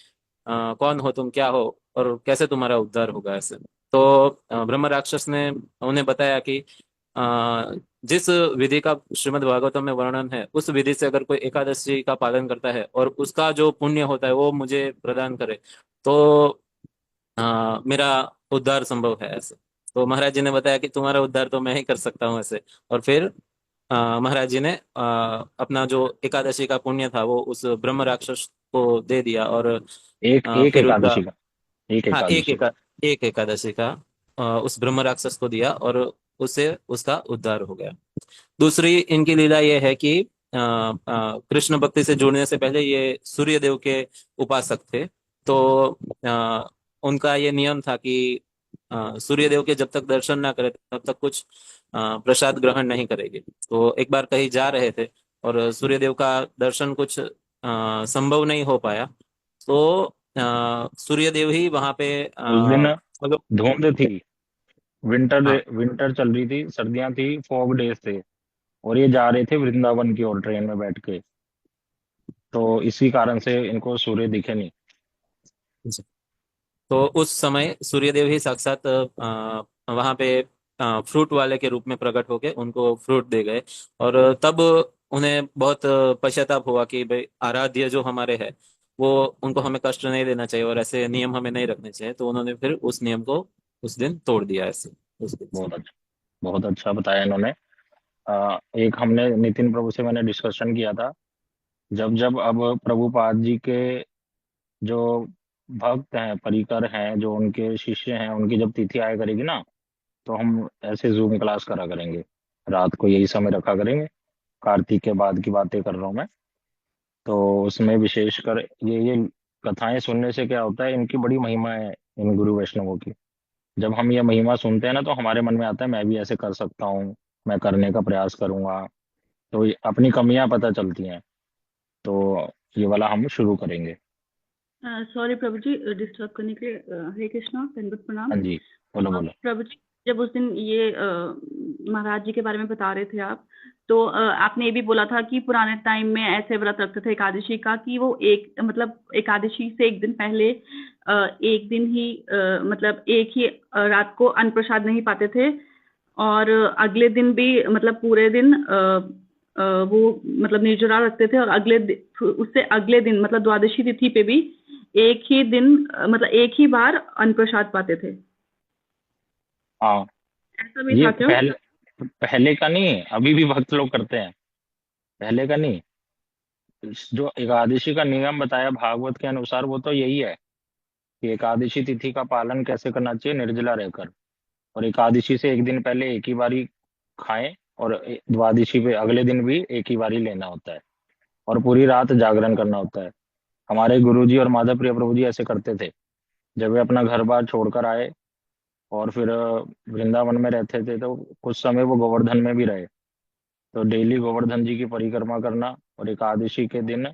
कौन हो तुम, क्या हो, और कैसे तुम्हारा उद्धार होगा ऐसे। तो ब्रह्म राक्षस ने उन्हें बताया कि जिस विधि का श्रीमद् भागवतम में वर्णन है उस विधि से अगर कोई एकादशी का पालन करता है और उसका जो पुण्य होता है वो मुझे प्रदान करे तो मेरा उद्धार संभव है ऐसे। तो महाराज जी ने बताया कि तुम्हारा उद्धार तो मैं ही कर सकता हूँ ऐसे। और फिर महाराज जी ने अपना जो एकादशी का पुण्य था वो उस ब्रह्म राक्षस को दे दिया और एक एक फिर उसका एकादशी का, एक हाँ एकादशी का। एक एकादशी का उस ब्रह्म राक्षस को दिया और उससे उसका उद्धार हो गया। दूसरी इनकी लीला ये है कि कृष्ण भक्ति से जुड़ने से पहले ये सूर्य देव के उपासक थे। तो उनका ये नियम था कि सूर्य देव के जब तक दर्शन ना करे तब तक कुछ प्रसाद ग्रहण नहीं करेंगे। तो एक बार कहीं जा रहे थे और सूर्य देव का दर्शन कुछ संभव नहीं हो पाया। तो सूर्य देव ही वहां पे उस दिन मतलब धुंध थी, विंटर हाँ विंटर चल रही थी, सर्दियां थी, फॉग डेज थे, और ये जा रहे थे वृंदावन की ओर ट्रेन में बैठ के, तो इसी कारण से इनको सूर्य दिखे नहीं। तो उस समय सूर्यदेव ही साक्षात वहां पे फ्रूट वाले के रूप में प्रकट होके उनको फ्रूट दे गए। और तब उन्हें बहुत पश्चाताप हुआ कि भाई आराध्य जो हमारे है वो उनको हमें कष्ट नहीं देना चाहिए और ऐसे नियम हमें नहीं रखने चाहिए। तो उन्होंने फिर उस नियम को उस दिन तोड़ दिया ऐसे उस दिन से। बहुत अच्छा, बहुत अच्छा बताया इन्होंने। एक हमने नितिन प्रभु से मैंने डिस्कशन किया था, जब जब अब प्रभुपाद जी के जो भक्त हैं, परिकर हैं, जो उनके शिष्य हैं, उनकी जब तिथि आया करेगी ना, तो हम ऐसे जूम क्लास करा करेंगे, रात को यही समय रखा करेंगे। कार्तिक के बाद की बातें कर रहा हूँ मैं। तो उसमें विशेषकर ये कथाएं सुनने से क्या होता है, इनकी बड़ी महिमा है इन गुरु वैष्णवों की। जब हम ये महिमा सुनते हैं ना, तो हमारे मन में आता है मैं भी ऐसे कर सकता हूँ, मैं करने का प्रयास करूंगा। तो अपनी कमियां पता चलती हैं। तो ये वाला हम शुरू करेंगे। सॉरी प्रभु जी डिस्टर्ब करने के लिए। हरे कृष्णा, दंडवत प्रणाम। हाँ जी, बोलो बोलो। प्रभु जी, जब उस दिन ये महाराज जी के बारे में बता रहे थे आप, तो आपने ये भी बोला था कि पुराने टाइम में ऐसे व्रत रखते थे एकादशी का कि वो एक मतलब एकादशी से एक दिन पहले एक दिन ही मतलब एक ही रात को अन्न प्रसाद नहीं पाते थे और अगले दिन भी मतलब पूरे दिन वो मतलब निर्जला रखते थे और उससे अगले दिन मतलब द्वादशी तिथि पे भी एक ही दिन मतलब एक ही बार अन्न प्रसाद पाते थे। हाँ, ऐसा भी ये था क्या? पहले पहले का नहीं, अभी भी भक्त लोग करते हैं, पहले का नहीं। जो एकादशी का नियम बताया भागवत के अनुसार, वो तो यही है कि एकादशी तिथि का पालन कैसे करना चाहिए, निर्जला रहकर। और एकादशी से एक दिन पहले एक ही बारी खाएं, और द्वादशी पे अगले दिन भी एक ही बारी लेना होता है, और पूरी रात जागरण करना होता है। हमारे गुरुजी और माधव प्रिय प्रभु जी ऐसे करते थे। जब वे अपना घर बार छोड़कर आए और फिर वृंदावन में रहते थे, तो कुछ समय वो गोवर्धन में भी रहे। तो डेली गोवर्धन जी की परिक्रमा करना, और एकादशी के दिन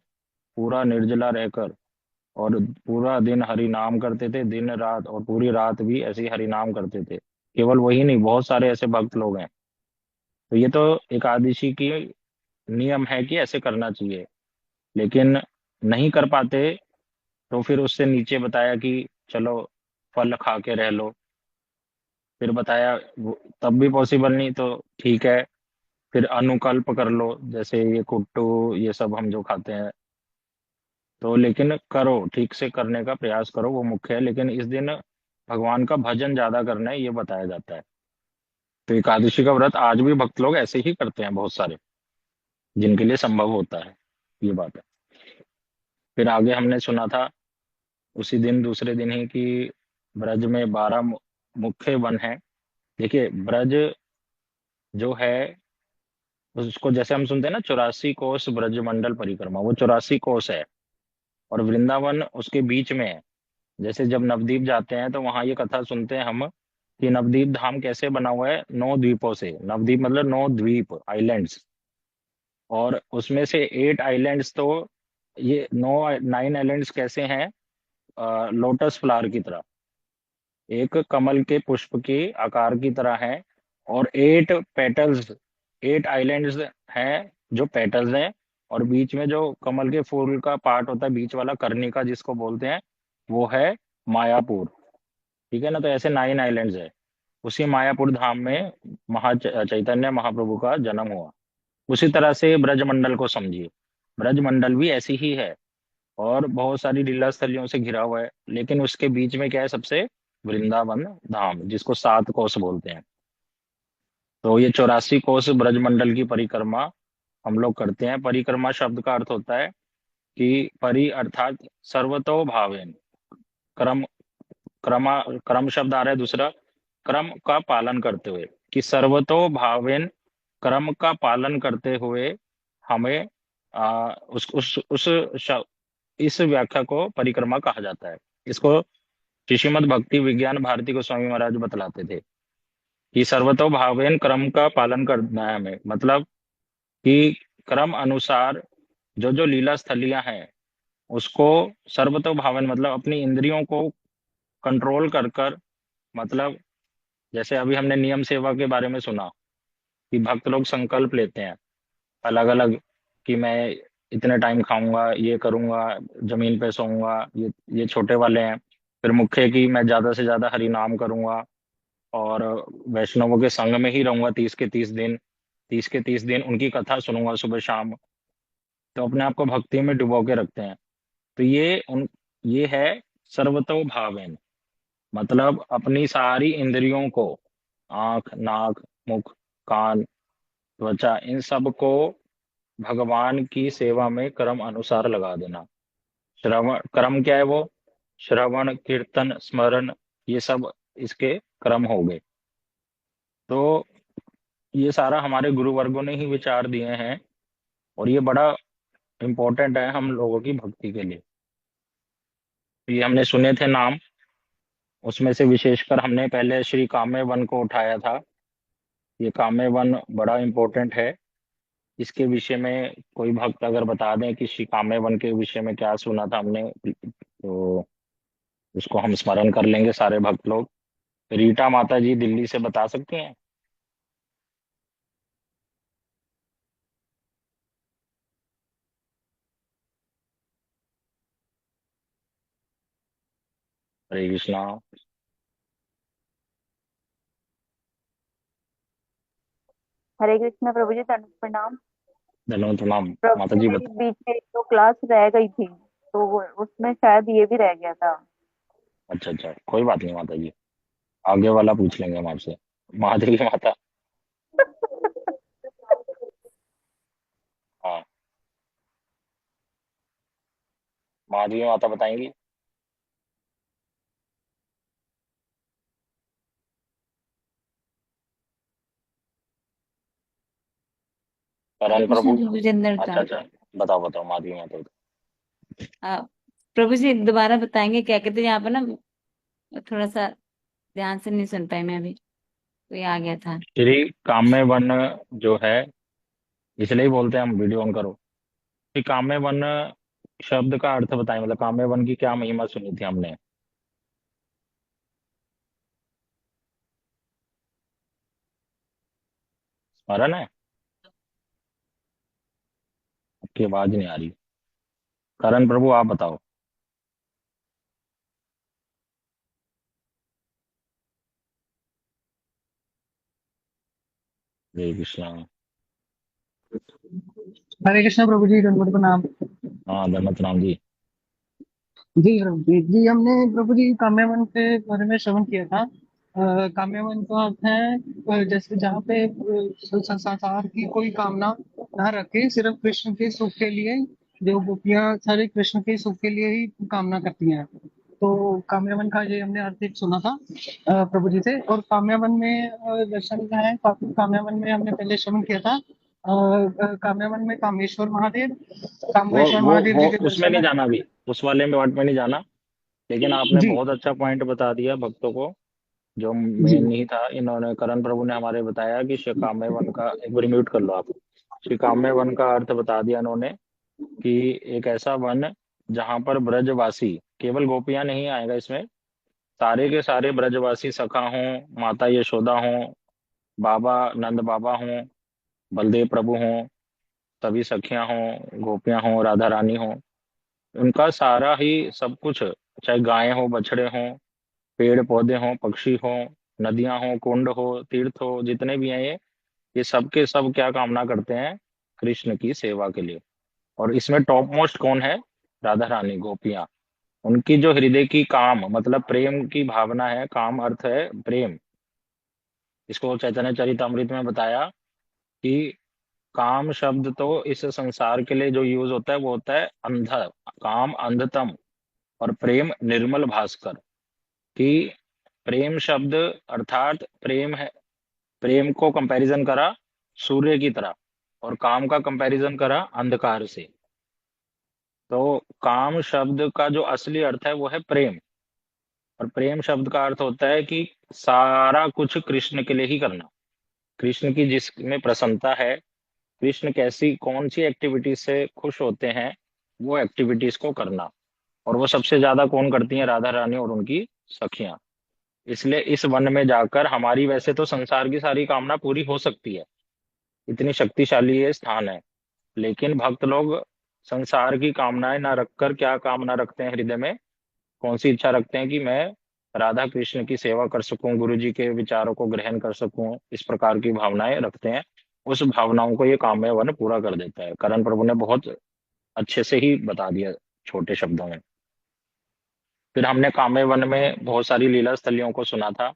पूरा निर्जला रहकर और पूरा दिन हरि नाम करते थे, दिन रात, और पूरी रात भी ऐसे ही हरि नाम करते थे। केवल वही नहीं, बहुत सारे ऐसे भक्त लोग हैं। तो ये तो एकादशी की नियम है कि ऐसे करना चाहिए, लेकिन नहीं कर पाते, तो फिर उससे नीचे बताया कि चलो फल खा के रह लो। फिर बताया तब भी पॉसिबल नहीं, तो ठीक है, फिर अनुकल्प कर लो, जैसे ये कुट्टू ये सब हम जो खाते हैं। तो लेकिन करो, ठीक से करने का प्रयास करो, वो मुख्य है। लेकिन इस दिन भगवान का भजन ज्यादा करना है, ये बताया जाता है। तो एकादशी का व्रत आज भी भक्त लोग ऐसे ही करते हैं, बहुत सारे जिनके लिए संभव होता है, ये बात है। फिर आगे हमने सुना था उसी दिन, दूसरे दिन ही, कि ब्रज में 12 मुख्य वन है। देखिए, ब्रज जो है उसको जैसे हम सुनते हैं ना, 84 कोस ब्रज मंडल परिक्रमा, वो 84 कोस है, और वृंदावन उसके बीच में है। जैसे जब नवदीप जाते हैं तो वहां ये कथा सुनते हैं हम कि नवदीप धाम कैसे बना हुआ है, 9 द्वीपों से। नवदीप मतलब 9 द्वीप, आइलैंड्स। और उसमें से 8 आइलैंड्स तो, ये 9 9 आइलैंड्स कैसे हैं, लोटस फ्लावर की तरह, एक कमल के पुष्प के आकार की तरह है। और 8 पेटल्स, 8 आइलैंड्स हैं जो पेटल्स हैं, और बीच में जो कमल के फूल का पार्ट होता है, बीच वाला कर्णिका जिसको बोलते हैं, वो है मायापुर। ठीक है ना, तो ऐसे 9 आइलैंड्स है। उसी मायापुर धाम में चैतन्य महाप्रभु का जन्म हुआ। उसी तरह से ब्रजमंडल को समझिए, ब्रजमंडल भी ऐसी ही है और बहुत सारी लीला स्थलियों से घिरा हुआ है, लेकिन उसके बीच में क्या है? सबसे वृंदावन धाम, जिसको 7 कोस बोलते हैं। तो ये 84 कोस ब्रजमंडल की परिक्रमा हम लोग करते हैं। परिक्रमा शब्द का अर्थ होता है कि परि अर्थात सर्वतो भावेन, क्रम, क्रमा क्रम शब्द आ रहा है दूसरा, क्रम का पालन करते हुए, कि सर्वतो भावेन, क्रम का पालन करते हुए हमें उस इस व्याख्या को परिक्रमा कहा जाता है। इसको श्रीमद् भक्ति विज्ञान भारती गोस्वामी महाराज बतलाते थे कि सर्वतो भावेन, क्रम का पालन करना है हमें, मतलब कि क्रम अनुसार जो जो लीला स्थलियां हैं उसको सर्वतो भावेन मतलब अपनी इंद्रियों को कंट्रोल कर मतलब जैसे अभी हमने नियम सेवा के बारे में सुना कि भक्त लोग संकल्प लेते हैं अलग अलग, कि मैं इतने टाइम खाऊंगा, ये करूंगा, जमीन पे सोऊंगा, ये छोटे वाले हैं। फिर मुख्य की मैं ज्यादा से ज्यादा हरि नाम करूंगा और वैष्णवों के संग में ही रहूंगा 30 के 30 दिन, 30 के 30 दिन उनकी कथा सुनूंगा सुबह शाम। तो अपने आप को भक्ति में डुबो के रखते हैं। तो ये है सर्वतो भावेन, मतलब अपनी सारी इंद्रियों को, आंख, नाक, मुख, कान, त्वचा, इन सब को भगवान की सेवा में क्रम अनुसार लगा देना। श्रवण क्रम क्या है? वो श्रवण, कीर्तन, स्मरण, ये सब इसके क्रम हो गए। तो ये सारा हमारे गुरु वर्गों ने ही विचार दिए हैं और ये बड़ा इम्पोर्टेंट है हम लोगों की भक्ति के लिए। ये हमने सुने थे नाम, उसमें से विशेषकर हमने पहले श्री काम्य वन को उठाया था। ये काम्य वन बड़ा इम्पोर्टेंट है। इसके विषय में कोई भक्त अगर बता दें कि श्री काम्य वन के विषय में क्या सुना था हमने, तो उसको हम स्मरण कर लेंगे सारे भक्त लोग। रीटा माता जी दिल्ली से बता सकती हैं? हरे कृष्णा। हरे कृष्णा प्रभु जी, धन्य प्रणाम। धन्यवाद, प्रणाम प्रभु माता जी, जी मेरी बता। बीच में एक तो क्लास रह गई थी, तो उसमें शायद ये भी रह गया था। अच्छा अच्छा, कोई बात नहीं माता जी, आगे वाला पूछ लेंगे हम आपसे। महादेवी माता। हाँ, महादेवी माता बताएंगी। हरे करण कृष्ण प्रभु। प्रभु जी, अच्छा नमस्कार। अच्छा, बताओ बताओ महादेवी माता बताओ। आ, प्रभु जी दोबारा बताएंगे क्या कहते हैं? यहाँ पे ना थोड़ा सा ध्यान से नहीं सुन पाई मैं अभी, कोई आ गया था। श्री काम्य वन जो है, इसलिए ही बोलते हैं हम, वीडियो ऑन करो। श्री काम्य वन शब्द का अर्थ बताएं, मतलब काम्य वन की क्या महिमा सुनी थी हमने? स्मरण है? आपकी आवाज नहीं आ रही। करण प्रभु आप बताओ। हरे कृष्णा। हरे कृष्णा प्रभु जी, दंडवत प्रणाम। हाँ धन्यवाद राम जी। जी प्रभु जी, हमने प्रभु जी काम्यवन के बारे में श्रवण किया था। काम्यवन का अर्थ है जैसे जहाँ पे संसार की कोई कामना ना रखे, सिर्फ कृष्ण के सुख के लिए, जो गोपियां सारे कृष्ण के सुख के लिए ही कामना करती हैं। तो काम्यवन का ये हमने अर्थ एक सुना था प्रभु जी से। और काम्यवन में दर्शन है, काम्यवन में हमने पहले श्रवण किया था। काम्यवन में कामेश्वर महादेव, कामेश्वर महादेव वो जी के उसमें दर्शन नहीं है। जाना अभी, उस वाले में पार्ट में नहीं जाना। लेकिन आपने जी बहुत अच्छा पॉइंट बता दिया भक्तों को, जो जी मेन नहीं था। इन्होंने, करण प्रभु ने हमारे बताया कि श्री काम्य वन का, एक बार म्यूट कर लो आप। श्री काम्य वन का अर्थ बता दिया इन्होंने कि एक ऐसा वन जहां पर ब्रजवासी, केवल गोपियां नहीं आएगा इसमें, सारे के सारे ब्रजवासी सखा हों, माता यशोदा हों, बाबा नंद बाबा हों, बलदेव प्रभु हों, सभी सखियां हों, गोपियां हों, राधा रानी हों, उनका सारा ही सब कुछ, चाहे गायें हो, बछड़े हों, पेड़ पौधे हों, पक्षी हों, नदियां हो, कुंड हो, तीर्थ हो, जितने भी हैं ये सब के सब क्या कामना करते हैं? कृष्ण की सेवा के लिए। और इसमें टॉप मोस्ट कौन है? राधा रानी, गोपियां। उनकी जो हृदय की काम मतलब प्रेम की भावना है, काम अर्थ है प्रेम। इसको चैतन्य चरितामृत में बताया कि काम शब्द तो इस संसार के लिए जो यूज होता है वो होता है अंध, काम अंधतम, और प्रेम निर्मल भास्कर। कि प्रेम शब्द अर्थात प्रेम है, प्रेम को कंपैरिजन करा सूर्य की तरह, और काम का कंपैरिजन करा अंधकार से। तो काम शब्द का जो असली अर्थ है वो है प्रेम, और प्रेम शब्द का अर्थ होता है कि सारा कुछ कृष्ण के लिए ही करना। कृष्ण की जिसमें प्रसन्नता है, कृष्ण कैसी कौन सी एक्टिविटीज से खुश होते हैं, वो एक्टिविटीज को करना। और वो सबसे ज्यादा कौन करती हैं? राधा रानी और उनकी सखियां। इसलिए इस वन में जाकर हमारी वैसे तो संसार की सारी कामना पूरी हो सकती है, इतनी शक्तिशाली ये स्थान है। लेकिन भक्त लोग संसार की कामनाएं ना रखकर क्या कामना रखते हैं हृदय में? कौन सी इच्छा रखते हैं? कि मैं राधा कृष्ण की सेवा कर सकूं, गुरु जी के विचारों को ग्रहण कर सकूं, इस प्रकार की भावनाएं रखते हैं। उस भावनाओं को ये काम्य वन पूरा कर देता है। करण प्रभु ने बहुत अच्छे से ही बता दिया छोटे शब्दों में। फिर हमने काम्य वन में बहुत सारी लीला स्थलियों को सुना था।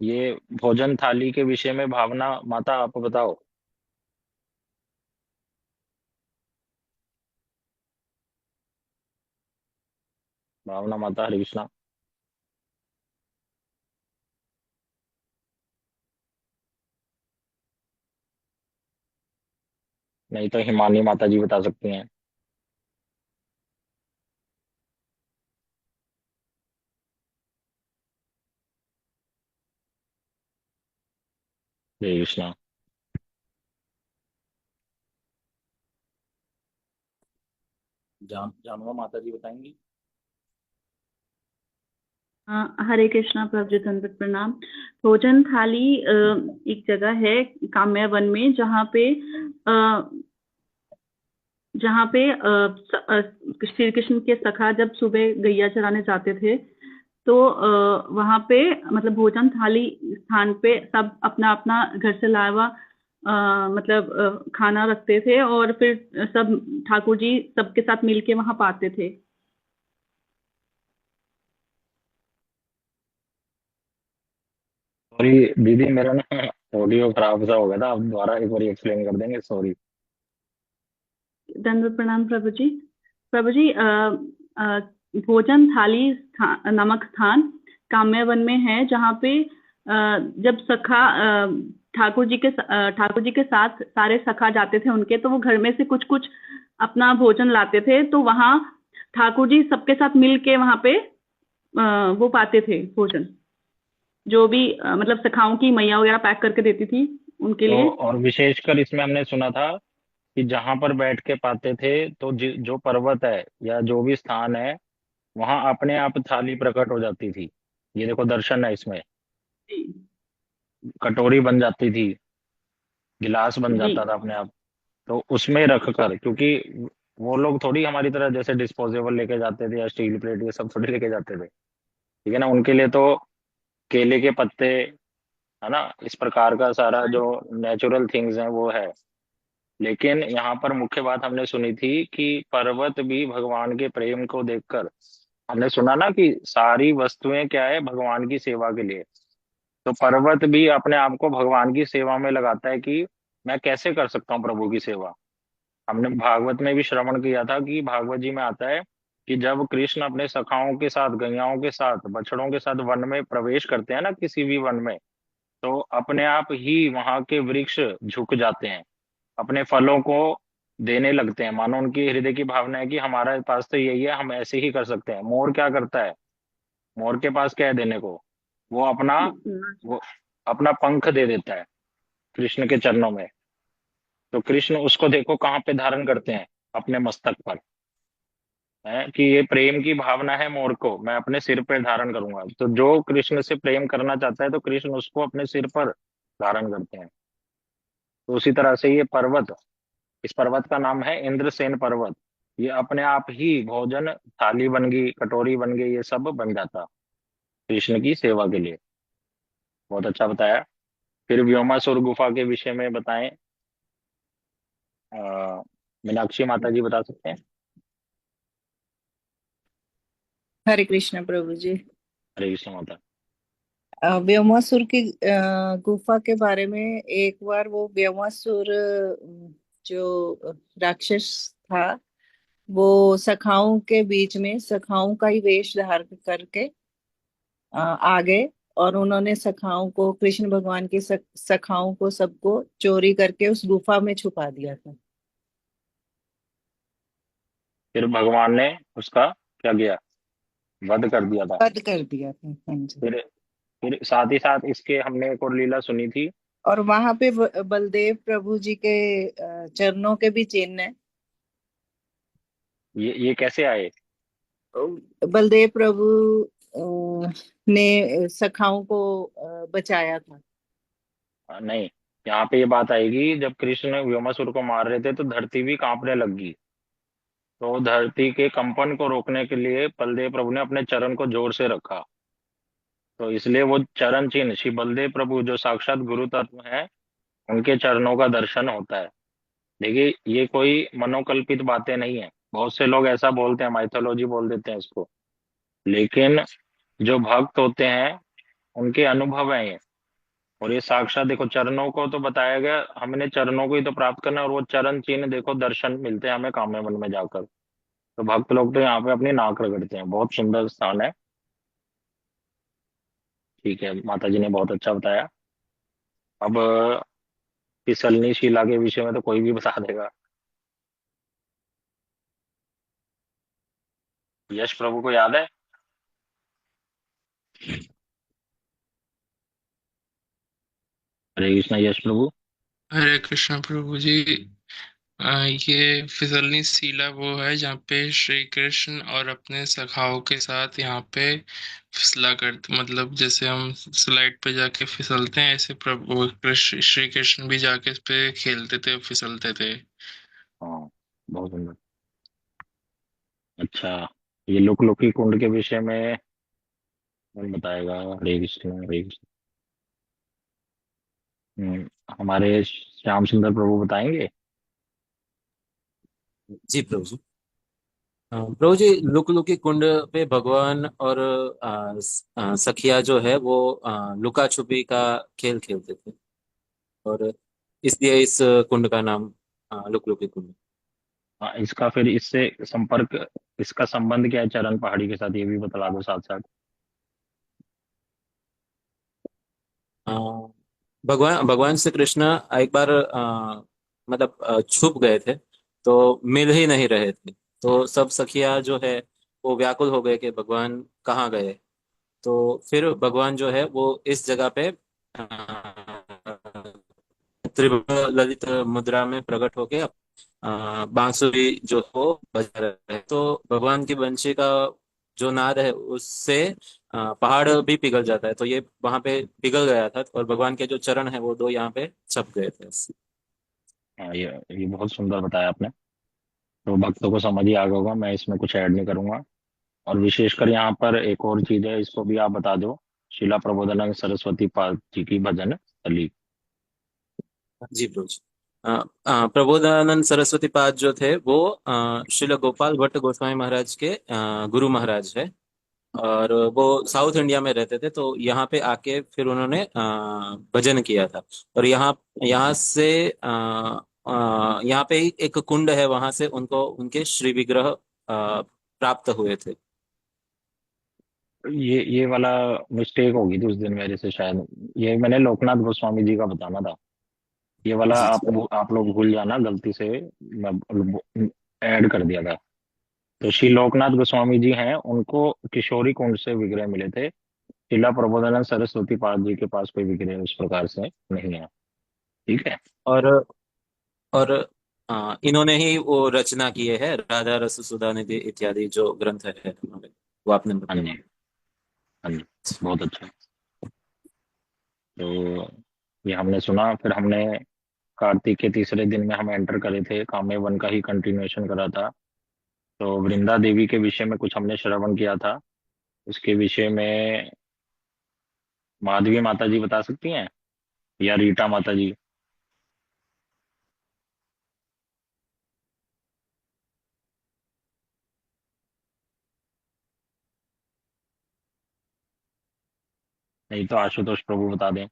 ये भोजन थाली के विषय में भावना माता आप बताओ। भावना माता, हरे कृष्णा। नहीं तो हिमानी माता जी बता सकती हैं। हरे कृष्णा। जानवा माता जी बताएंगी। हाँ, हरे कृष्णा प्रभु जी, दंडवत प्रणाम। भोजन थाली एक जगह है काम्य वन में, जहाँ पे श्री कृष्ण के सखा जब सुबह गैया चराने जाते थे, तो वहां पे मतलब भोजन थाली स्थान पे सब अपना अपना घर से लाया हुआ खाना रखते थे, और फिर सब ठाकुर जी सबके साथ मिलके वहां पाते थे। सॉरी दीदी, मेरा ना ऑडियो खराब सा हो गया था, आप दोबारा एक बार एक्सप्लेन कर देंगे? सॉरी। दंडवत प्रणाम प्रभु जी। प्रभु जी, अ, भोजन थाली नामक स्थान काम्य वन में है, जहाँ पे जब सखा ठाकुर जी के साथ सारे सखा जाते थे उनके, तो वो घर में से कुछ कुछ अपना भोजन लाते थे, तो वहाँ ठाकुर जी सबके साथ मिल के वहाँ पे वो पाते थे भोजन, जो भी मतलब सखाओं की मैया वगैरह पैक करके देती थी उनके तो लिए। और विशेषकर इसमें हमने सुना था कि जहां पर बैठ के पाते थे, तो जो पर्वत है या जो भी स्थान है, वहां अपने आप थाली प्रकट हो जाती थी। ये देखो दर्शन है इसमें। जी कटोरी बन जाती थी, गिलास बन जी जाता था अपने आप। तो उसमें रख कर, क्योंकि वो लोग थोड़ी हमारी तरह जैसे डिस्पोजेबल लेके जाते थे या स्टील प्लेट ये सब थोड़ी लेके जाते थे, ठीक है ना। उनके लिए तो केले के पत्ते, है ना, इस प्रकार का सारा जो नेचुरल थिंग्स हैं वो है। लेकिन यहाँ पर मुख्य बात हमने सुनी थी कि पर्वत भी भगवान के प्रेम को देखकर, हमने सुना ना कि सारी वस्तुएं क्या है? भगवान की सेवा के लिए। तो पर्वत भी अपने आप को भगवान की सेवा में लगाता है कि मैं कैसे कर सकता हूँ प्रभु की सेवा। हमने भागवत में भी श्रवण किया था कि भागवत जी में आता है कि जब कृष्ण अपने सखाओं के साथ, गैयाओं के साथ, बछड़ों के साथ वन में प्रवेश करते हैं ना, किसी भी वन में, तो अपने आप ही वहां के वृक्ष झुक जाते हैं, अपने फलों को देने लगते हैं। मानो उनकी हृदय की भावना है कि हमारे पास तो यही है, हम ऐसे ही कर सकते हैं। मोर क्या करता है? मोर के पास क्या है देने को? वो अपना वो अपना पंख दे देता है कृष्ण के चरणों में। तो कृष्ण उसको देखो कहाँ पे धारण करते हैं? अपने मस्तक पर। है कि ये प्रेम की भावना है, मोर को मैं अपने सिर पर धारण करूंगा। तो जो कृष्ण से प्रेम करना चाहता है तो कृष्ण उसको अपने सिर पर धारण करते हैं। तो उसी तरह से ये पर्वत, इस पर्वत का नाम है इंद्रसेन पर्वत। ये अपने आप ही भोजन थाली बन गई, कटोरी बन गई, ये सब बन जाता कृष्ण की सेवा के लिए। बहुत अच्छा बताया। फिर व्योमासुर गुफा के विषय में बताएं। मीनाक्षी माता जी बता सकते हैं? हरे कृष्ण प्रभु जी। हरे कृष्ण माता। ब्योमासुर की गुफा के बारे में, एक बार वो ब्योमासुर जो राक्षस था, वो सखाओं के बीच में सखाओं का ही वेश धारण करके आ गए, और उन्होंने सखाओं को, कृष्ण भगवान की सखाओं को सबको चोरी करके उस गुफा में छुपा दिया था। फिर भगवान ने उसका क्या किया? वध कर दिया था। वध कर दिया था, हाँ जी। फिर साथ ही साथ इसके हमने एक और लीला सुनी थी। और वहां पे बलदेव प्रभु जी के चरणों के भी चिन्ह है। ये कैसे आए? बलदेव प्रभु ने सखाओं को बचाया था। नहीं, यहाँ पे ये बात आएगी जब कृष्ण व्योमासुर को मार रहे थे तो धरती भी कांपने लगी। तो धरती के कंपन को रोकने के लिए बलदेव प्रभु ने अपने चरण को जोर से रखा। तो इसलिए वो चरण चिन्ह श्री बलदेव प्रभु जो साक्षात गुरु तत्व है, उनके चरणों का दर्शन होता है। देखिए, ये कोई मनोकल्पित बातें नहीं है। बहुत से लोग ऐसा बोलते हैं, माइथोलॉजी बोल देते हैं इसको, लेकिन जो भक्त होते हैं उनके अनुभव है ये। और ये साक्षात देखो, चरणों को तो बताया गया, हमने चरणों को ही तो प्राप्त करना है, और वो चरण चिन्ह देखो दर्शन मिलते हैं हमें काम्य वन में जाकर। तो भक्त लोग तो यहाँ पे अपनी नाक रगड़ते हैं। बहुत सुंदर स्थान है। ठीक है, माता जी ने बहुत अच्छा बताया। अब फिसलनी शिला के विषय में तो कोई भी बता देगा। यश प्रभु को याद है? हरे कृष्णा यश प्रभु। हरे कृष्ण प्रभु जी। ये फिसलनी सीला वो है जहाँ पे श्री कृष्ण और अपने सखाओं के साथ यहाँ पे फिसला करते, मतलब जैसे हम स्लाइड पे जाके फिसलते हैं, ऐसे प्रभु कृष्ण श्री कृष्ण भी जाके इस पे खेलते थे, फिसलते थे। हाँ, बहुत सुंदर। अच्छा, ये लुकलुकी कुंड के विषय में कौन बताएगा? हरे कृष्ण हरे कृष्ण। हमारे श्याम सुंदर प्रभु बताएंगे। जी प्रभु जी। प्रभु जी, लुक कुंड पे भगवान और सखिया जो है वो लुका छुपी का खेल खेलते थे, और इसलिए इस कुंड का नाम लुक कुंड। हाँ, इसका फिर इससे संपर्क, इसका संबंध क्या है चरण पहाड़ी के साथ, ये भी बता दो साथ साथ। अ, भगवान भगवान श्री कृष्ण एक बार मतलब छुप गए थे, तो मिल ही नहीं रहे थे। तो सब सखिया जो है वो व्याकुल हो गए कि भगवान कहाँ गए। तो फिर भगवान जो है वो इस जगह पे त्रिभुवन ललित मुद्रा में प्रकट होके बांसुरी जो हो बजा रहे हैं। तो भगवान की बंशी का जो नाद है उससे पहाड़ भी पिघल जाता है। तो ये वहां पे पिघल गया था, और भगवान के जो चरण है वो दो यहाँ पे छप गए थे। हाँ, ये बहुत सुंदर बताया आपने। तो भक्तों को समझ ही आ गया होगा, मैं इसमें कुछ ऐड नहीं करूंगा। और विशेषकर यहाँ पर एक और चीज है, इसको भी आप बता दो। शिला प्रबोधानंद सरस्वती पाद जी की भजन स्थली। जी प्रभु जी। प्रबोधानंद सरस्वती पाद जो थे वो श्रील गोपाल भट्ट गोस्वामी महाराज के गुरु महाराज है। और वो साउथ इंडिया में रहते थे, तो यहाँ पे आके फिर उन्होंने भजन किया था। और यहाँ यहाँ से यहाँ पे ही एक कुंड है, वहां से उनको उनके श्री विग्रह प्राप्त हुए थे। ये वाला मिस्टेक होगी थी उस दिन मेरे से शायद। ये मैंने लोकनाथ गोस्वामी जी का बताना था। ये वाला जी जी। आप लोग भूल जाना गलती से, मैं ऐड कर दिया था। तो श्री लोकनाथ गोस्वामी जी हैं, उनको किशोरी कुंड से विग्रह मिले थे। शिला प्रबोधानंद सरस्वती पाद जी के पास कोई विग्रह उस प्रकार से नहीं है। ठीक है। और और इन्होंने ही वो रचना किए हैं, राधा रस सुधा निधि इत्यादि जो ग्रंथ है हमारे, वो आपने हाँ बताया। जी, हाँ जी, बहुत अच्छा। तो ये हमने सुना। फिर हमने कार्तिक के तीसरे दिन में हम एंटर करे थे, काम्य वन का ही कंटिन्यूएशन करा था। तो वृंदा देवी के विषय में कुछ हमने श्रवण किया था। उसके विषय में माधवी माता जी बता सकती हैं, या रीटा माता जी? नहीं तो आशुतोष प्रभु बता दें।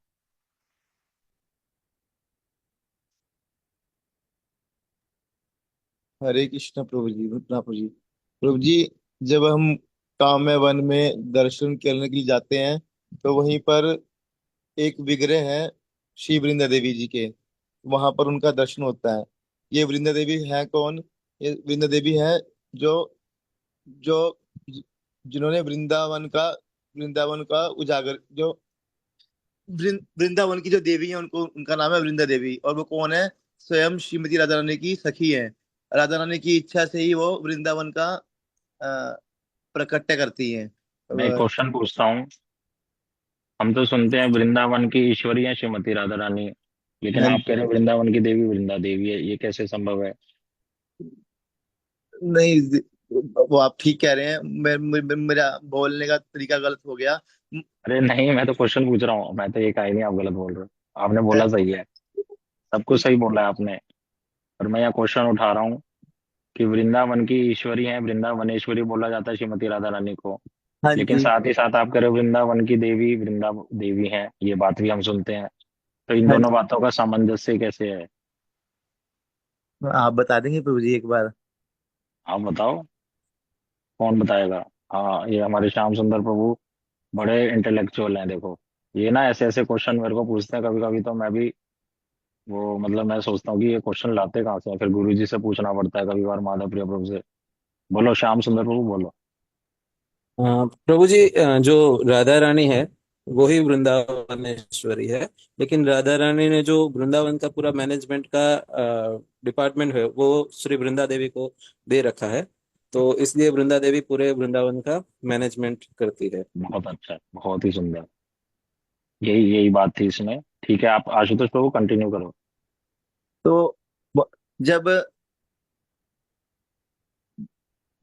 हरे कृष्ण प्रभु जी, प्रभु जी। प्रभु जी, जब हम काम्य वन में दर्शन करने के लिए जाते हैं, तो वहीं पर एक विग्रह है श्री वृंदा देवी जी के। वहां पर उनका दर्शन होता है। ये वृंदा देवी है कौन? ये वृंदा देवी है जो जो जिन्होंने वृंदावन का उजागर, जो वृंदावन की जो देवी है, उनको उनका नाम है वृंदा देवी। और वो कौन है? स्वयं श्रीमती राधा रानी की सखी है। राधा रानी की इच्छा से ही वो वृंदावन का अ, प्रकट्य करती है। मैं एक क्वेश्चन पूछता हूँ। हम तो सुनते हैं वृंदावन की ईश्वरी है श्रीमती राधा रानी, लेकिन हाँ आप कह जी। रहे हैं वृंदावन की देवी वृंदा देवी है, ये कैसे संभव है? नहीं, वो आप ठीक कह रहे हैं। मेरा बोलने का तरीका गलत हो गया। अरे नहीं, मैं तो क्वेश्चन पूछ रहा हूँ, मैं तो ये कहा ही नहीं आप गलत बोल रहे हो। आपने बोला सही है, सब कुछ सही बोला है आपने। और मैं यहाँ क्वेश्चन उठा रहा हूँ कि वृंदावन की ईश्वरी है, वृंदावनेश्वरी बोला जाता है श्रीमती राधा रानी को, हाँ लेकिन जी। साथ ही साथ आप कह रहे हो वृंदावन की देवी वृंदा देवी है, ये बात भी हम सुनते हैं। तो इन हाँ दोनों जी, बातों का सामंजस्य कैसे है? आप बता देंगे प्रभु जी एक बार? आप बताओ, कौन बताएगा? हाँ, ये हमारे श्याम सुंदर प्रभु बड़े इंटेलेक्चुअल हैं, देखो। ये ना ऐसे ऐसे क्वेश्चन मेरे को पूछते हैं कभी कभी, तो मैं भी वो मतलब मैं सोचता हूँ कि ये क्वेश्चन लाते कहाँ से हैं, फिर गुरु जी से पूछना पड़ता है कभी बार, माधव प्रिय प्रभु से। बोलो श्याम सुंदर प्रभु, बोलो। प्रभु जी, जो राधा रानी है वो ही वृंदावनेश्वरी है। लेकिन राधा रानी ने जो वृंदावन का पूरा मैनेजमेंट का डिपार्टमेंट है वो श्री वृंदा देवी को दे रखा है। तो इसलिए वृंदा देवी पूरे वृंदावन का मैनेजमेंट करती है। बहुत अच्छा, बहुत ही सुंदर। यही यही बात थी इसमें। ठीक है, आप आशुतोष प्रभु कंटिन्यू करो। तो जब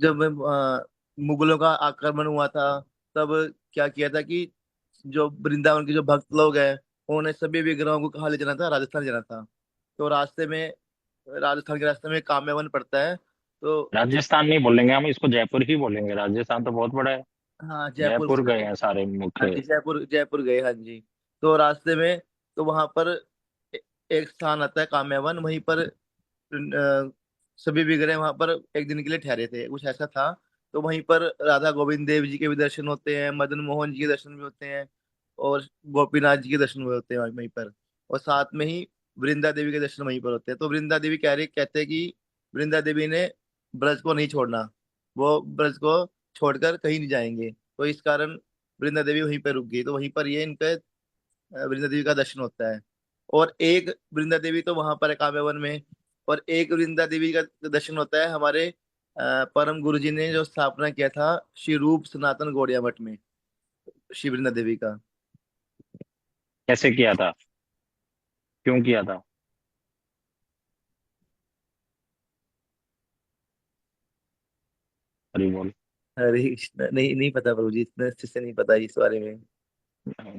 जब मुगलों का आक्रमण हुआ था, तब क्या किया था कि जो वृंदावन के जो भक्त लोग हैं, उन्होंने सभी विग्रहों को कहाँ ले जाना था? राजस्थान जाना था। तो राजस्थान के रास्ते में काम्यवन पड़ता है। तो राजस्थान नहीं बोलेंगे हम, इसको जयपुर ही बोलेंगे, राजस्थान तो बहुत बड़ा है। हाँ, जयपुर। जयपुर गए हैं सारे हाँ मुख्य। जी, जयपुर जयपुर गए, हाँ जी। तो रास्ते में, तो वहां पर एक स्थान आता है काम्यवन। वहीं पर सभी विग्रह वहां पर एक दिन के लिए ठहरे थे, कुछ ऐसा था। तो वहीं पर राधा गोविंद देव जी के भी दर्शन होते हैं, मदन मोहन जी के दर्शन भी होते हैं, और गोपीनाथ जी के दर्शन हुए होते हैं वहीं पर। और साथ में ही वृंदा देवी के दर्शन वहीं पर होते हैं। तो वृंदा देवी कहते हैं कि वृंदा देवी ने ब्रज को नहीं छोड़ना, वो ब्रज को छोड़कर कहीं नहीं जाएंगे। तो इस कारण वृंदा देवी वहीं पर रुक गई। तो वहीं पर ये इनका वृंदा देवी का दर्शन होता है। और एक वृंदा देवी तो वहां पर है काम्यवन में। और एक वृंदा देवी का दर्शन होता है हमारे परम गुरु जी ने जो स्थापना किया था श्री रूप सनातन गौड़िया मठ में, श्री वृंदा देवी का। कैसे किया था, क्यों किया था? हरि बोल। हरे कृष्ण, नहीं नहीं पता प्रभु जी, इतने अच्छे से नहीं पता इस बारे में।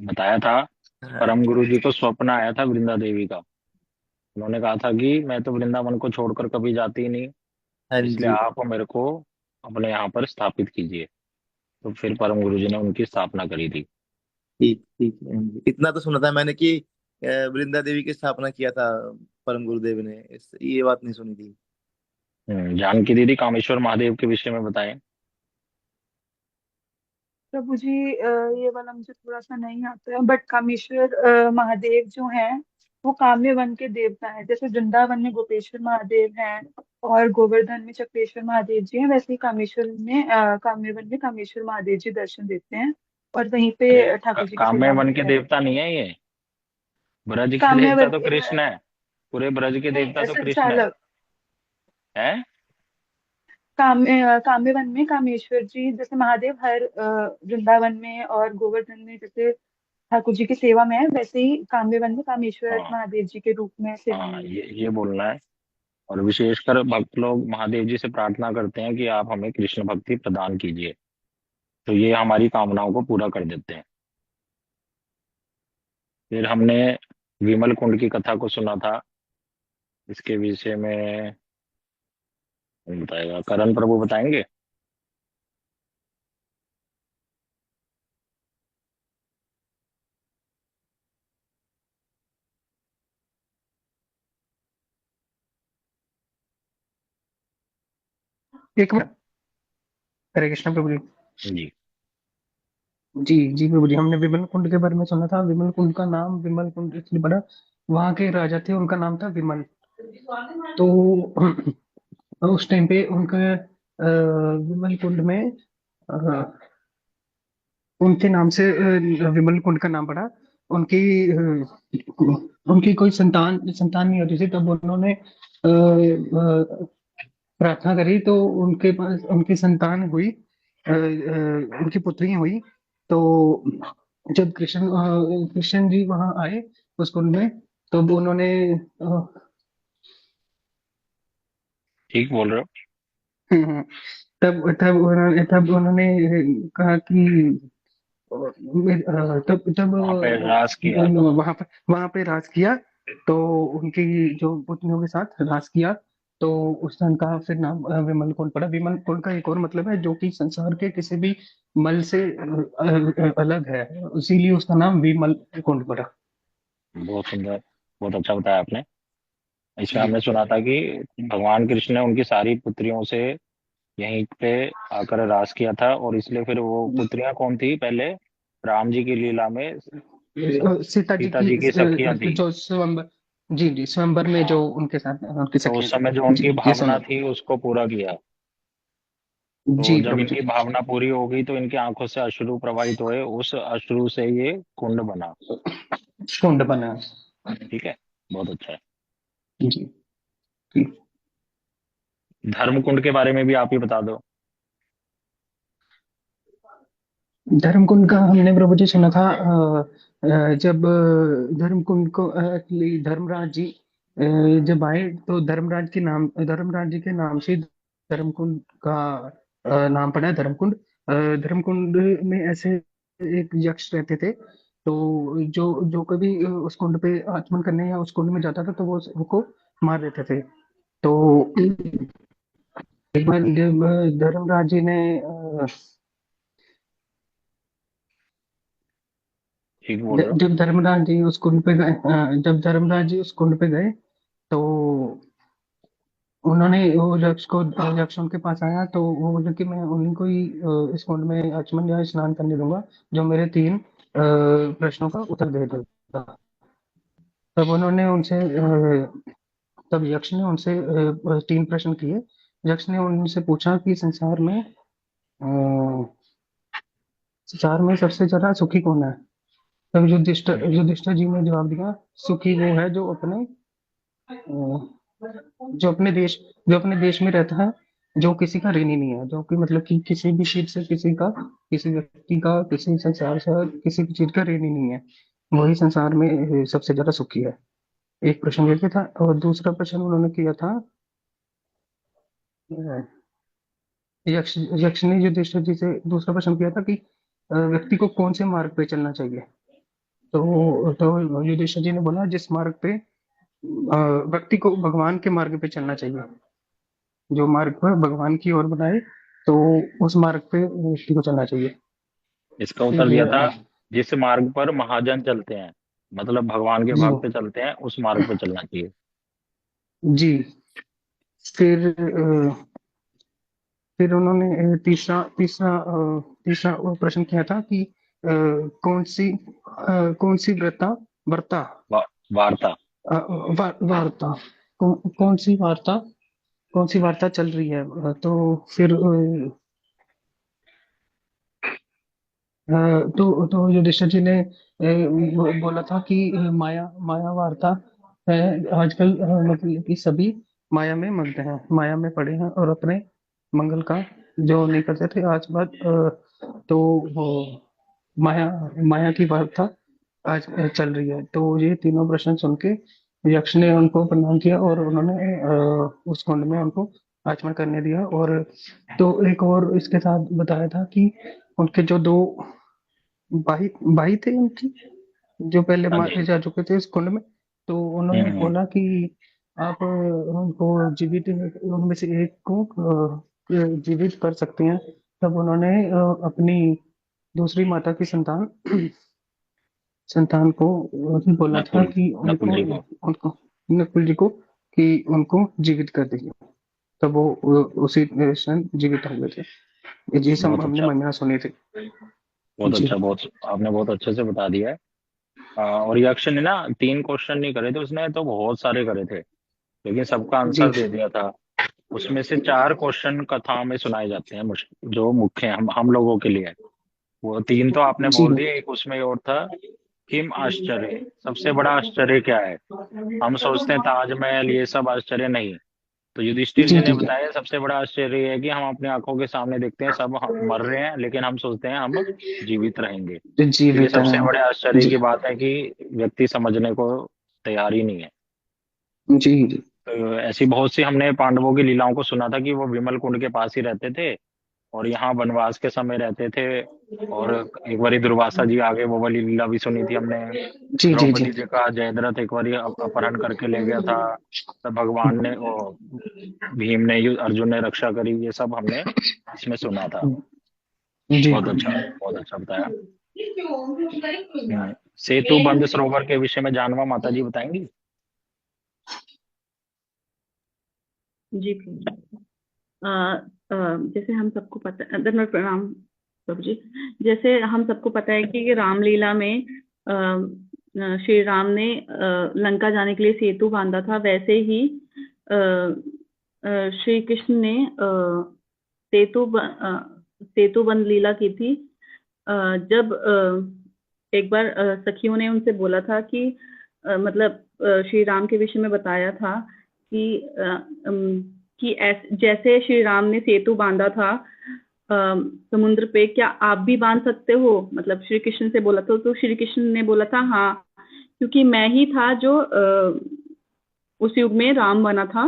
बताया था, हाँ परम जी। गुरु जी को स्वप्न आया था वृंदा देवी का। उन्होंने कहा था कि मैं तो वृंदावन को छोड़कर कभी जाती ही नहीं, हाँ इसलिए जी। आप मेरे को अपने यहाँ पर स्थापित कीजिए। तो फिर परम गुरु जी ने उनकी स्थापना करी थी। ठीक ठीक है, हाँ जी। इतना तो सुना था मैंने कि वृंदा देवी की स्थापना किया था परम गुरुदेव ने, ये बात नहीं सुनी थी। जानकी दीदी कामेश्वर महादेव के विषय में बताएं। प्रभु जी, ये वाला मुझे थोड़ा सा नहीं आता है, बट कामेश्वर महादेव जो हैं वो काम्य वन के देवता हैं। जैसे वृंदावन में गोपेश्वर महादेव हैं और गोवर्धन में चक्रेश्वर महादेव जी हैं, वैसे ही कामेश्वर में काम्य वन में कामेश्वर महादेव जी दर्शन देते हैं और वहीं अरे पे ठाकुर जी की काम्य सेवा में वन भी के रहते देवता नहीं है ये, ब्रज हैं। के काम्य देवता वन तो कृष्ण है। पूरे ब्रज के देवता नहीं, तो कृष्ण है। संचालक। हैं? काम्य वन में कामेश्वर जी, जैसे महादेव हर वृंदावन में और गोवर्धन में जैसे ठाकुर जी की सेवा में है, वैसे ही काम्यवन में कामेश्वर हाँ महादेव जी के रूप में सेवा में हाँ, है। ये बोलना है। और विशेषकर भक्त लोग महादेव जी से प्रार्थना करते हैं कि आप हमें कृष्ण भक्ति प्रदान कीजिए, तो ये हमारी कामनाओं को पूरा कर देते हैं। फिर हमने विमल कुंड की कथा को सुना था। इसके विषय में कौन बताएगा? करण प्रभु बताएंगे। एक मिनट। हरे कृष्ण प्रभु जी। जी। जी जी प्रभु जी, हमने विमल कुंड के बारे में सुना था। विमल कुंड का नाम विमल कुंड इसलिए पड़ा, वहां के राजा थे, उनका नाम था विमल। तो उस टाइम पे उनका विमल कुंड में अ, उनके नाम से विमल कुंड का नाम पड़ा। उनकी उनकी कोई संतान संतान नहीं होती थी, तब उन्होंने प्रार्थना करी, तो उनके पास उनकी संतान हुई, उनकी पुत्री हुई। तो जब कृष्ण जी वहां आए उस कुंड में, तब उन्होंने ठीक बोल रहे हो। हम्म, तब उन्होंने कहा कि तब तब वहां पे रास किया। वहां पे राज किया। तो उनकी जो पुत्नियों के साथ राज किया, तो उस स्थान का फिर नाम विमल कुंड पड़ा। विमल कुंड का एक और मतलब है जो कि संसार के किसी भी मल से अलग है, इसीलिए उसका नाम विमल कुंड पड़ा। बहुत सुंदर, बहुत अच्छा बताया आपने। इसमें जी हमने सुना था कि भगवान कृष्ण ने उनकी सारी पुत्रियों से यहीं पे आकर रास किया था, और इसलिए फिर वो पुत्रियां कौन थी पहले? राम जी की लीला में सीता जी सीता की जी की सखियां थी। जो स्वयंवर, जी जी स्वयंवर में जो उनके साथ उनकी तो सखियां उस थी। समय जो उनकी जी ये भावना स्वयंवर। थी उसको पूरा किया। तो जी जब प्रभु जी। इनकी भावना पूरी हो गई तो इनकी आंखों से अश्रु प्रवाहित हुए, उस अश्रु से ये कुंड बना। कुंड बना। ठीक है, बहुत अच्छा है। जी ठीक। धर्म कुंड के बारे में भी आप ही बता दो। धर्म कुंड का हमने प्रभु जी सुना था, जब धर्म कुंड को एक्चुअली धर्मराज जी जब आए, तो धर्मराज जी के नाम से धर्म कुंड का नाम पड़ा है धर्म कुंड। धर्म कुंड में ऐसे एक यक्ष रहते थे, तो जो जो कभी उस कुंड पे आचमन करने या उस कुंड में जाता था, तो वो उनको मार देते थे। तो एक बार जब धर्मराज जी ने ठीक बोल रहे हो। जब धर्मराज जी उस कुंड पे गए, जब धर्मराज जी उस कुंड पे गए, तो उन्होंने वो यक्ष उनके पास आया, तो वो बोले कि मैं उन्हीं को ही इस कुंड में आचमन या स्नान करने दूंगा जो मेरे 3 प्रश्नों का उत्तर दे देगा। तब उन्होंने उनसे तब यक्ष ने उनसे 3 प्रश्न किए। यक्ष ने उनसे पूछा कि संसार में सबसे ज्यादा सुखी कौन है? तब युधिष्ठिर जी ने जवाब दिया, सुखी वो है जो अपने देश जो अपने देश में रहता है, जो किसी का ऋणी नहीं है, जो कि मतलब कि किसी भी चीज से किसी व्यक्ति का, किसी संसार से किसी भी चीज का ऋणी नहीं है, वही संसार में सबसे ज्यादा सुखी है। एक प्रश्न ये था, और दूसरा प्रश्न उन्होंने किया था, अ, यक्ष ने युधिष्ठिर जी से दूसरा प्रश्न किया था कि व्यक्ति को कौन से मार्ग पे चलना चाहिए? तो युधिष्ठिर जी ने बोला, जिस मार्ग पे व्यक्ति को भगवान के मार्ग पे चलना चाहिए, जो मार्ग पर भगवान की ओर बनाए, तो उस मार्ग पे व्यक्ति को चलना चाहिए। इसका उत्तर फिर दिया था, जिस मार्ग पर महाजन चलते हैं, मतलब भगवान के जी भाग पे चलते हैं, उस मार्ग पे चलना चाहिए। जी। फिर फिर उन्होंने तीसरा वो प्रश्न किया था कि कौन सी वार्ता वा, वार्ता। वार्ता कौन सी वार्ता चल रही है? तो फिर तो युधिष्ठिर जी ने बोला था कि माया वार्ता है। आजकल मतलब कि सभी माया में मग्न हैं, माया में पड़े हैं, और अपने मंगल का जो नहीं करते थे आज बात, तो वो माया माया की वार्ता आज चल रही है। तो ये तीनों प्रश्न सुन के यक्ष ने उनको प्रणाम किया, और उन्होंने उस कुंड में उनको आचमन करने दिया। और तो एक और इसके साथ बताया था कि उनके जो 2 भाई भाई थे उनकी, जो पहले हाँ मारे जी। जा चुके थे इस कुंड में। तो उन्होंने हम्म। बोला कि आप उनको जीवित, उनमें से एक को जीवित कर सकते हैं। तब उन्होंने अपनी दूसरी माता की संतान संतान को बोला था नकुल कि नकुल उनको जी को। उनको नकुल जी को कि उनको जीवित कर दीजिए। तब वो उसी क्षण जीवित हो गए थे। ये सब बहुत हमने अच्छा। महिमा सुनी थी। बहुत जी अच्छा। बहुत आपने बहुत अच्छे से बता दिया है। और यक्ष ने ना 3 क्वेश्चन नहीं करे थे, उसने तो बहुत सारे करे थे, लेकिन सबका जी आंसर दे दिया था। उसमें से 4 क्वेश्चन कथाओं में सुनाए जाते हैं, जो मुख्य हैं हम लोगों के लिए। वो 3 तो आपने जी बोल दिए, एक उसमें और था, किम आश्चर्य, सबसे बड़ा आश्चर्य क्या है। हम सोचते हैं ताजमहल, ये सब आश्चर्य नहीं। तो युधिष्ठिर जी जी ने जी बताया सबसे बड़ा आश्चर्य ये है कि हम अपनी आंखों के सामने देखते हैं सब मर रहे हैं, लेकिन हम सोचते हैं हम जीवित रहेंगे। जी तो ये जीवित सबसे है। बड़े आश्चर्य जी की बात है कि व्यक्ति समझने को तैयार ही नहीं है। जी जी तो ऐसी बहुत सी हमने पांडवों की लीलाओं को सुना था कि वो विमल कुंड के पास ही रहते थे और यहाँ वनवास के समय रहते थे। और एक बारी दुर्वासा जी आगे, वो वाली लीला भी सुनी थी हमने। जी जी जी द्रौपदी जी का जयद्रथ एक बारी अपहरण करके ले गया था, तब भगवान ने भीम ने अर्जुन ने रक्षा करी, ये सब हमने इसमें सुना था। जी बहुत अच्छा बताया। सेतु बंद सरोवर के विषय में जानवा माता जी बताएंगी। जी प्रभु। अ, जैसे हम सबको पता, धन्यवाद, प्रणाम प्रभु जी। जैसे हम सबको पता है कि रामलीला में श्री राम ने लंका जाने के लिए सेतु बांधा था, वैसे ही श्री कृष्ण ने सेतु बंध लीला की थी। जब एक बार सखियों ने उनसे बोला था कि मतलब श्री राम के विषय में बताया था कि जैसे श्री राम ने सेतु बांधा था समुद्र पे, क्या आप भी बांध सकते हो? मतलब श्री कृष्ण से बोला तो श्री कृष्ण ने बोला था हाँ, क्योंकि मैं ही था जो उस युग में राम बना था।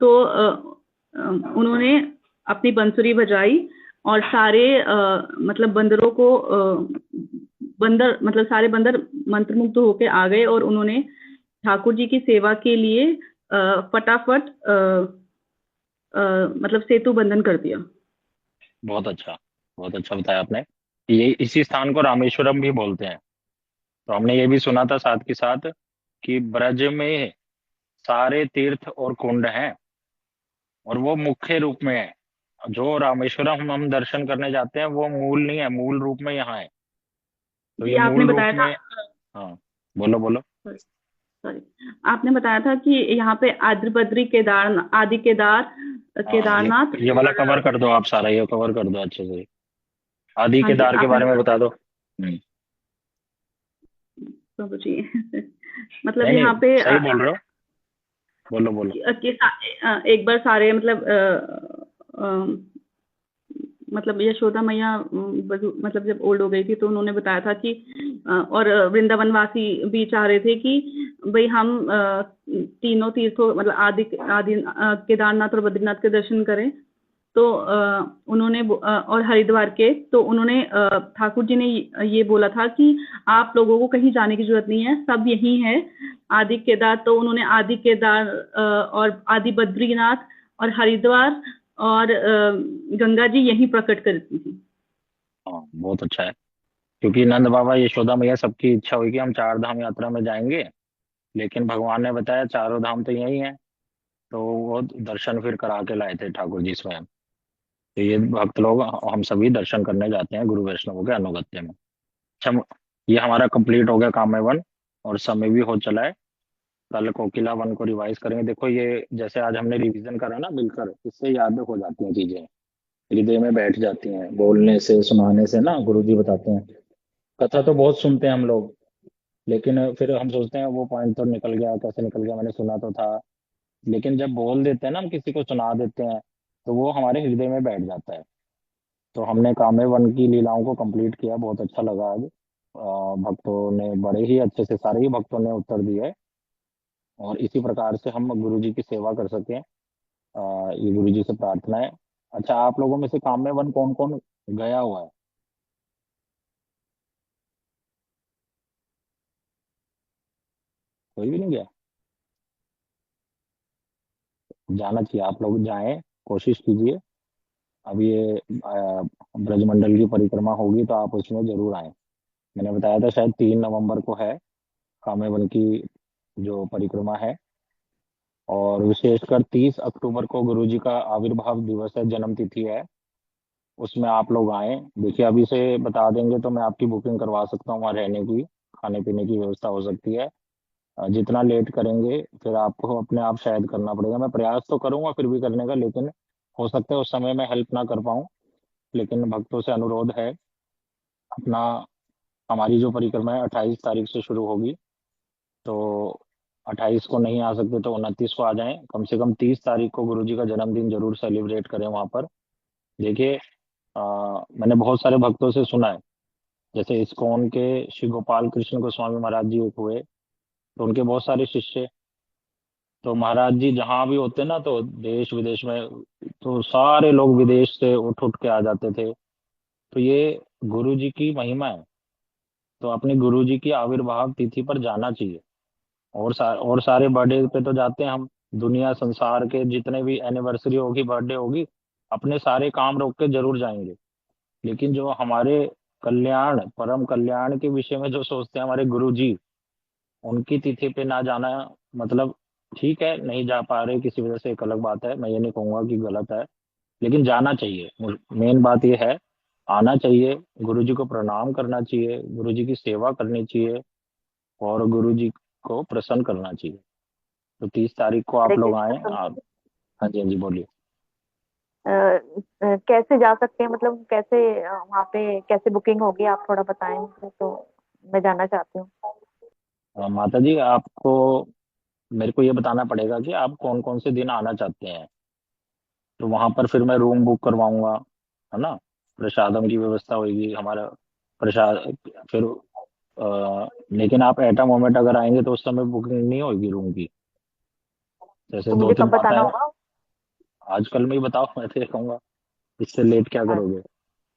तो उन्होंने अपनी बंसुरी बजाई और सारे मतलब बंदरों को बंदर मतलब सारे बंदर मंत्रमुग्ध होकर आ गए और उन्होंने ठाकुर जी की सेवा के लिए फटाफट मतलब सेतु बंधन कर दिया। बहुत अच्छा, बहुत अच्छा बताया आपने। ये इसी स्थान को रामेश्वरम भी बोलते हैं। तो हमने ये भी सुना था साथ के साथ कि ब्रज में सारे तीर्थ और कुंड हैं और वो मुख्य रूप में है। जो रामेश्वरम हम दर्शन करने जाते हैं वो मूल नहीं है, मूल रूप में यहाँ है। तो जी ये आपने मूल रूप बताया था, में। हाँ, बोलो बोलो। सॉरी, आपने बताया था कि यहाँ पे आद्र बद्री केदार आदि हाँ, केदारनाथ ये वाला और कवर कर दो आप, सारा ये कवर कर दो अच्छे से। आदि हाँ जी केदार के आपने बारे में बता दो। प्रभु जी मतलब नहीं यहाँ नहीं, पे सही बोल रहे हो, बोलो बोलो। एक बार सारे मतलब मतलब यशोदा मैया मतलब जब ओल्ड हो गई थी तो उन्होंने बताया था कि और वृंदावन वासी भी चाह रहे थे कि भाई हम तीनों तीर्थों मतलब आदि आदि केदारनाथ और बद्रीनाथ के दर्शन करें। तो उन्होंने और हरिद्वार के, तो उन्होंने ठाकुर जी ने ये बोला था कि आप लोगों को कहीं जाने की जरूरत नहीं है, सब यही है आदि केदार। तो उन्होंने आदि केदार और आदि बद्रीनाथ और हरिद्वार और गंगा जी यहीं प्रकट करती थी। हाँ, बहुत अच्छा है। क्योंकि नंद बाबा यशोदा मैया सबकी इच्छा हुई कि हम 4 धाम यात्रा में जाएंगे, लेकिन भगवान ने बताया चारों धाम तो यही है। तो वो दर्शन फिर करा के लाए थे ठाकुर जी स्वयं। तो ये भक्त लोग, हम सभी दर्शन करने जाते हैं गुरु वैष्णवों के अनुगत्य में। अच्छा, ये हमारा कंप्लीट हो गया काम्य वन और समय भी हो चला है। कल कोकिला वन को रिवाइज करेंगे। देखो ये जैसे आज हमने रिवीजन करा ना मिलकर, इससे याद हो जाती हैं चीजें, हृदय में बैठ जाती हैं, बोलने से सुनाने से ना। गुरु जी बताते हैं, कथा तो बहुत सुनते हैं हम लोग, लेकिन फिर हम सोचते हैं वो पॉइंट तो निकल गया, कैसे निकल गया, मैंने सुना तो था। लेकिन जब बोल देते हैं ना, हम किसी को सुना देते हैं, तो वो हमारे हृदय में बैठ जाता है। तो हमने कामे वन की लीलाओं को कंप्लीट किया, बहुत अच्छा लगा आज। भक्तों ने बड़े ही अच्छे से, सारे ही भक्तों ने उत्तर दिए और इसी प्रकार से हम गुरु जी की सेवा कर सकें, ये गुरु जी से प्रार्थना है। अच्छा, आप लोगों में से काम्य वन कौन कौन गया हुआ है? कोई भी नहीं गया? जाना चाहिए, आप लोग जाएं, कोशिश कीजिए। अब ये ब्रजमंडल की परिक्रमा होगी तो आप उसमें जरूर आए। मैंने बताया था शायद 3 नवंबर को है कामेवन की जो परिक्रमा है, और विशेषकर 30 अक्टूबर को गुरु जी का आविर्भाव दिवस है, जन्म तिथि है, उसमें आप लोग आए। देखिए अभी से बता देंगे तो मैं आपकी बुकिंग करवा सकता हूँ, वहाँ रहने की खाने पीने की व्यवस्था हो सकती है। जितना लेट करेंगे फिर आपको अपने आप शायद करना पड़ेगा। मैं प्रयास तो करूंगा फिर भी करने का, लेकिन हो सकता है उस समय मैं हेल्प ना कर पाऊँ। लेकिन भक्तों से अनुरोध है अपना, हमारी जो परिक्रमा है 28 तारीख से शुरू होगी, तो 28 को नहीं आ सकते तो 29 को आ जाएं। कम से कम 30 तारीख को गुरु जी का जन्मदिन जरूर सेलिब्रेट करें वहाँ पर। देखिए मैंने बहुत सारे भक्तों से सुना है, जैसे इस्कॉन के श्री गोपाल कृष्ण गोस्वामी महाराज जी एक हुए, तो उनके बहुत सारे शिष्य, तो महाराज जी जहाँ भी होते ना तो देश विदेश में, तो सारे लोग विदेश से उठ उठ के आ जाते थे। तो ये गुरु जी की महिमा है। तो अपने गुरु जी की आविर्भाव तिथि पर जाना चाहिए। और सारे बर्थडे पे तो जाते हैं हम, दुनिया संसार के जितने भी एनिवर्सरी होगी, बर्थडे होगी, अपने सारे काम रोक के जरूर जाएंगे। लेकिन जो हमारे कल्याण, परम कल्याण के विषय में जो सोचते हैं हमारे गुरु जी, उनकी तिथि पे ना जाना, मतलब ठीक है नहीं जा पा रहे किसी वजह से, एक अलग बात है, मैं ये नहीं कहूंगा कि गलत है, लेकिन जाना चाहिए। मेन बात ये है, आना चाहिए, गुरु जी को प्रणाम करना चाहिए, गुरु जी की सेवा करनी चाहिए, और गुरु जी को प्रसन्न करना चाहिए। तो 30 तारीख को हरे आप लोग कृष्णा आए तो आप। हाँ जी, हाँ जी, बोलिए। कैसे जा सकते हैं, मतलब कैसे वहाँ पे कैसे बुकिंग होगी, आप थोड़ा बताएं मुझे, तो मैं जाना चाहती हूँ। माता जी, आपको मेरे को ये बताना पड़ेगा कि आप कौन कौन से दिन आना चाहते हैं, तो वहां पर फिर मैं रूम बुक करवाऊंगा, है ना। प्रसादम की व्यवस्था होगी हमारा, प्रसाद। फिर लेकिन आप एट अ मोमेंट अगर आएंगे तो उस समय बुकिंग नहीं होगी रूम की। जैसे तो दो मुझे तीन कब बताना माताएं, होगा? आजकल में ही बताओ, मैं तो ये कहूंगा इससे लेट क्या करोगे।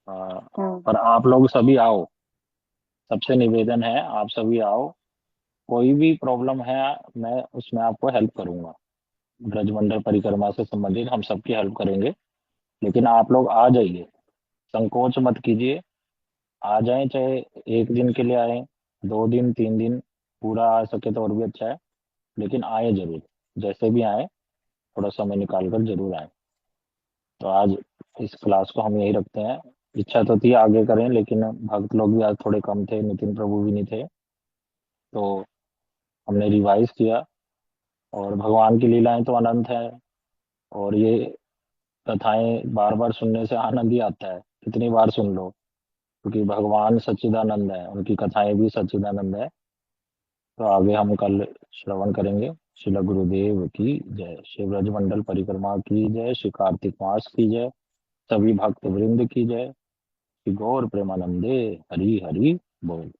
हम्म। पर आप लोग सभी आओ, सबसे निवेदन है आप सभी आओ। कोई भी प्रॉब्लम है मैं उसमें आपको हेल्प करूंगा, ब्रजमंडल परिक्रमा से संबंधित हम सबकी हेल्प करेंगे। लेकिन आप लोग आ जाइए, संकोच मत कीजिए, आ जाएं, चाहे एक दिन के लिए आए, 2 दिन 3 दिन, पूरा आ सके तो और भी अच्छा है, लेकिन आए जरूर। जैसे भी आए थोड़ा समय निकाल कर जरूर आए। तो आज इस क्लास को हम यही रखते हैं। इच्छा तो थी आगे करें, लेकिन भक्त लोग भी आज थोड़े कम थे, नितिन प्रभु भी नहीं थे, तो हमने रिवाइज किया। और भगवान की लीलाएं तो अनंत है, और ये कथाएं बार बार सुनने से आनंद ही आता है, कितनी बार सुन लो, क्योंकि भगवान सच्चिदानंद है, उनकी कथाएं भी सच्चिदानंद है। तो आगे हम कल श्रवण करेंगे। श्रील गुरुदेव की जय, श्री ब्रजमंडल परिक्रमा की जय, श्री कार्तिक मास की जय, सभी भक्त वृंद की जय, श्री गौर प्रेमानंदे, हरि हरि बोल।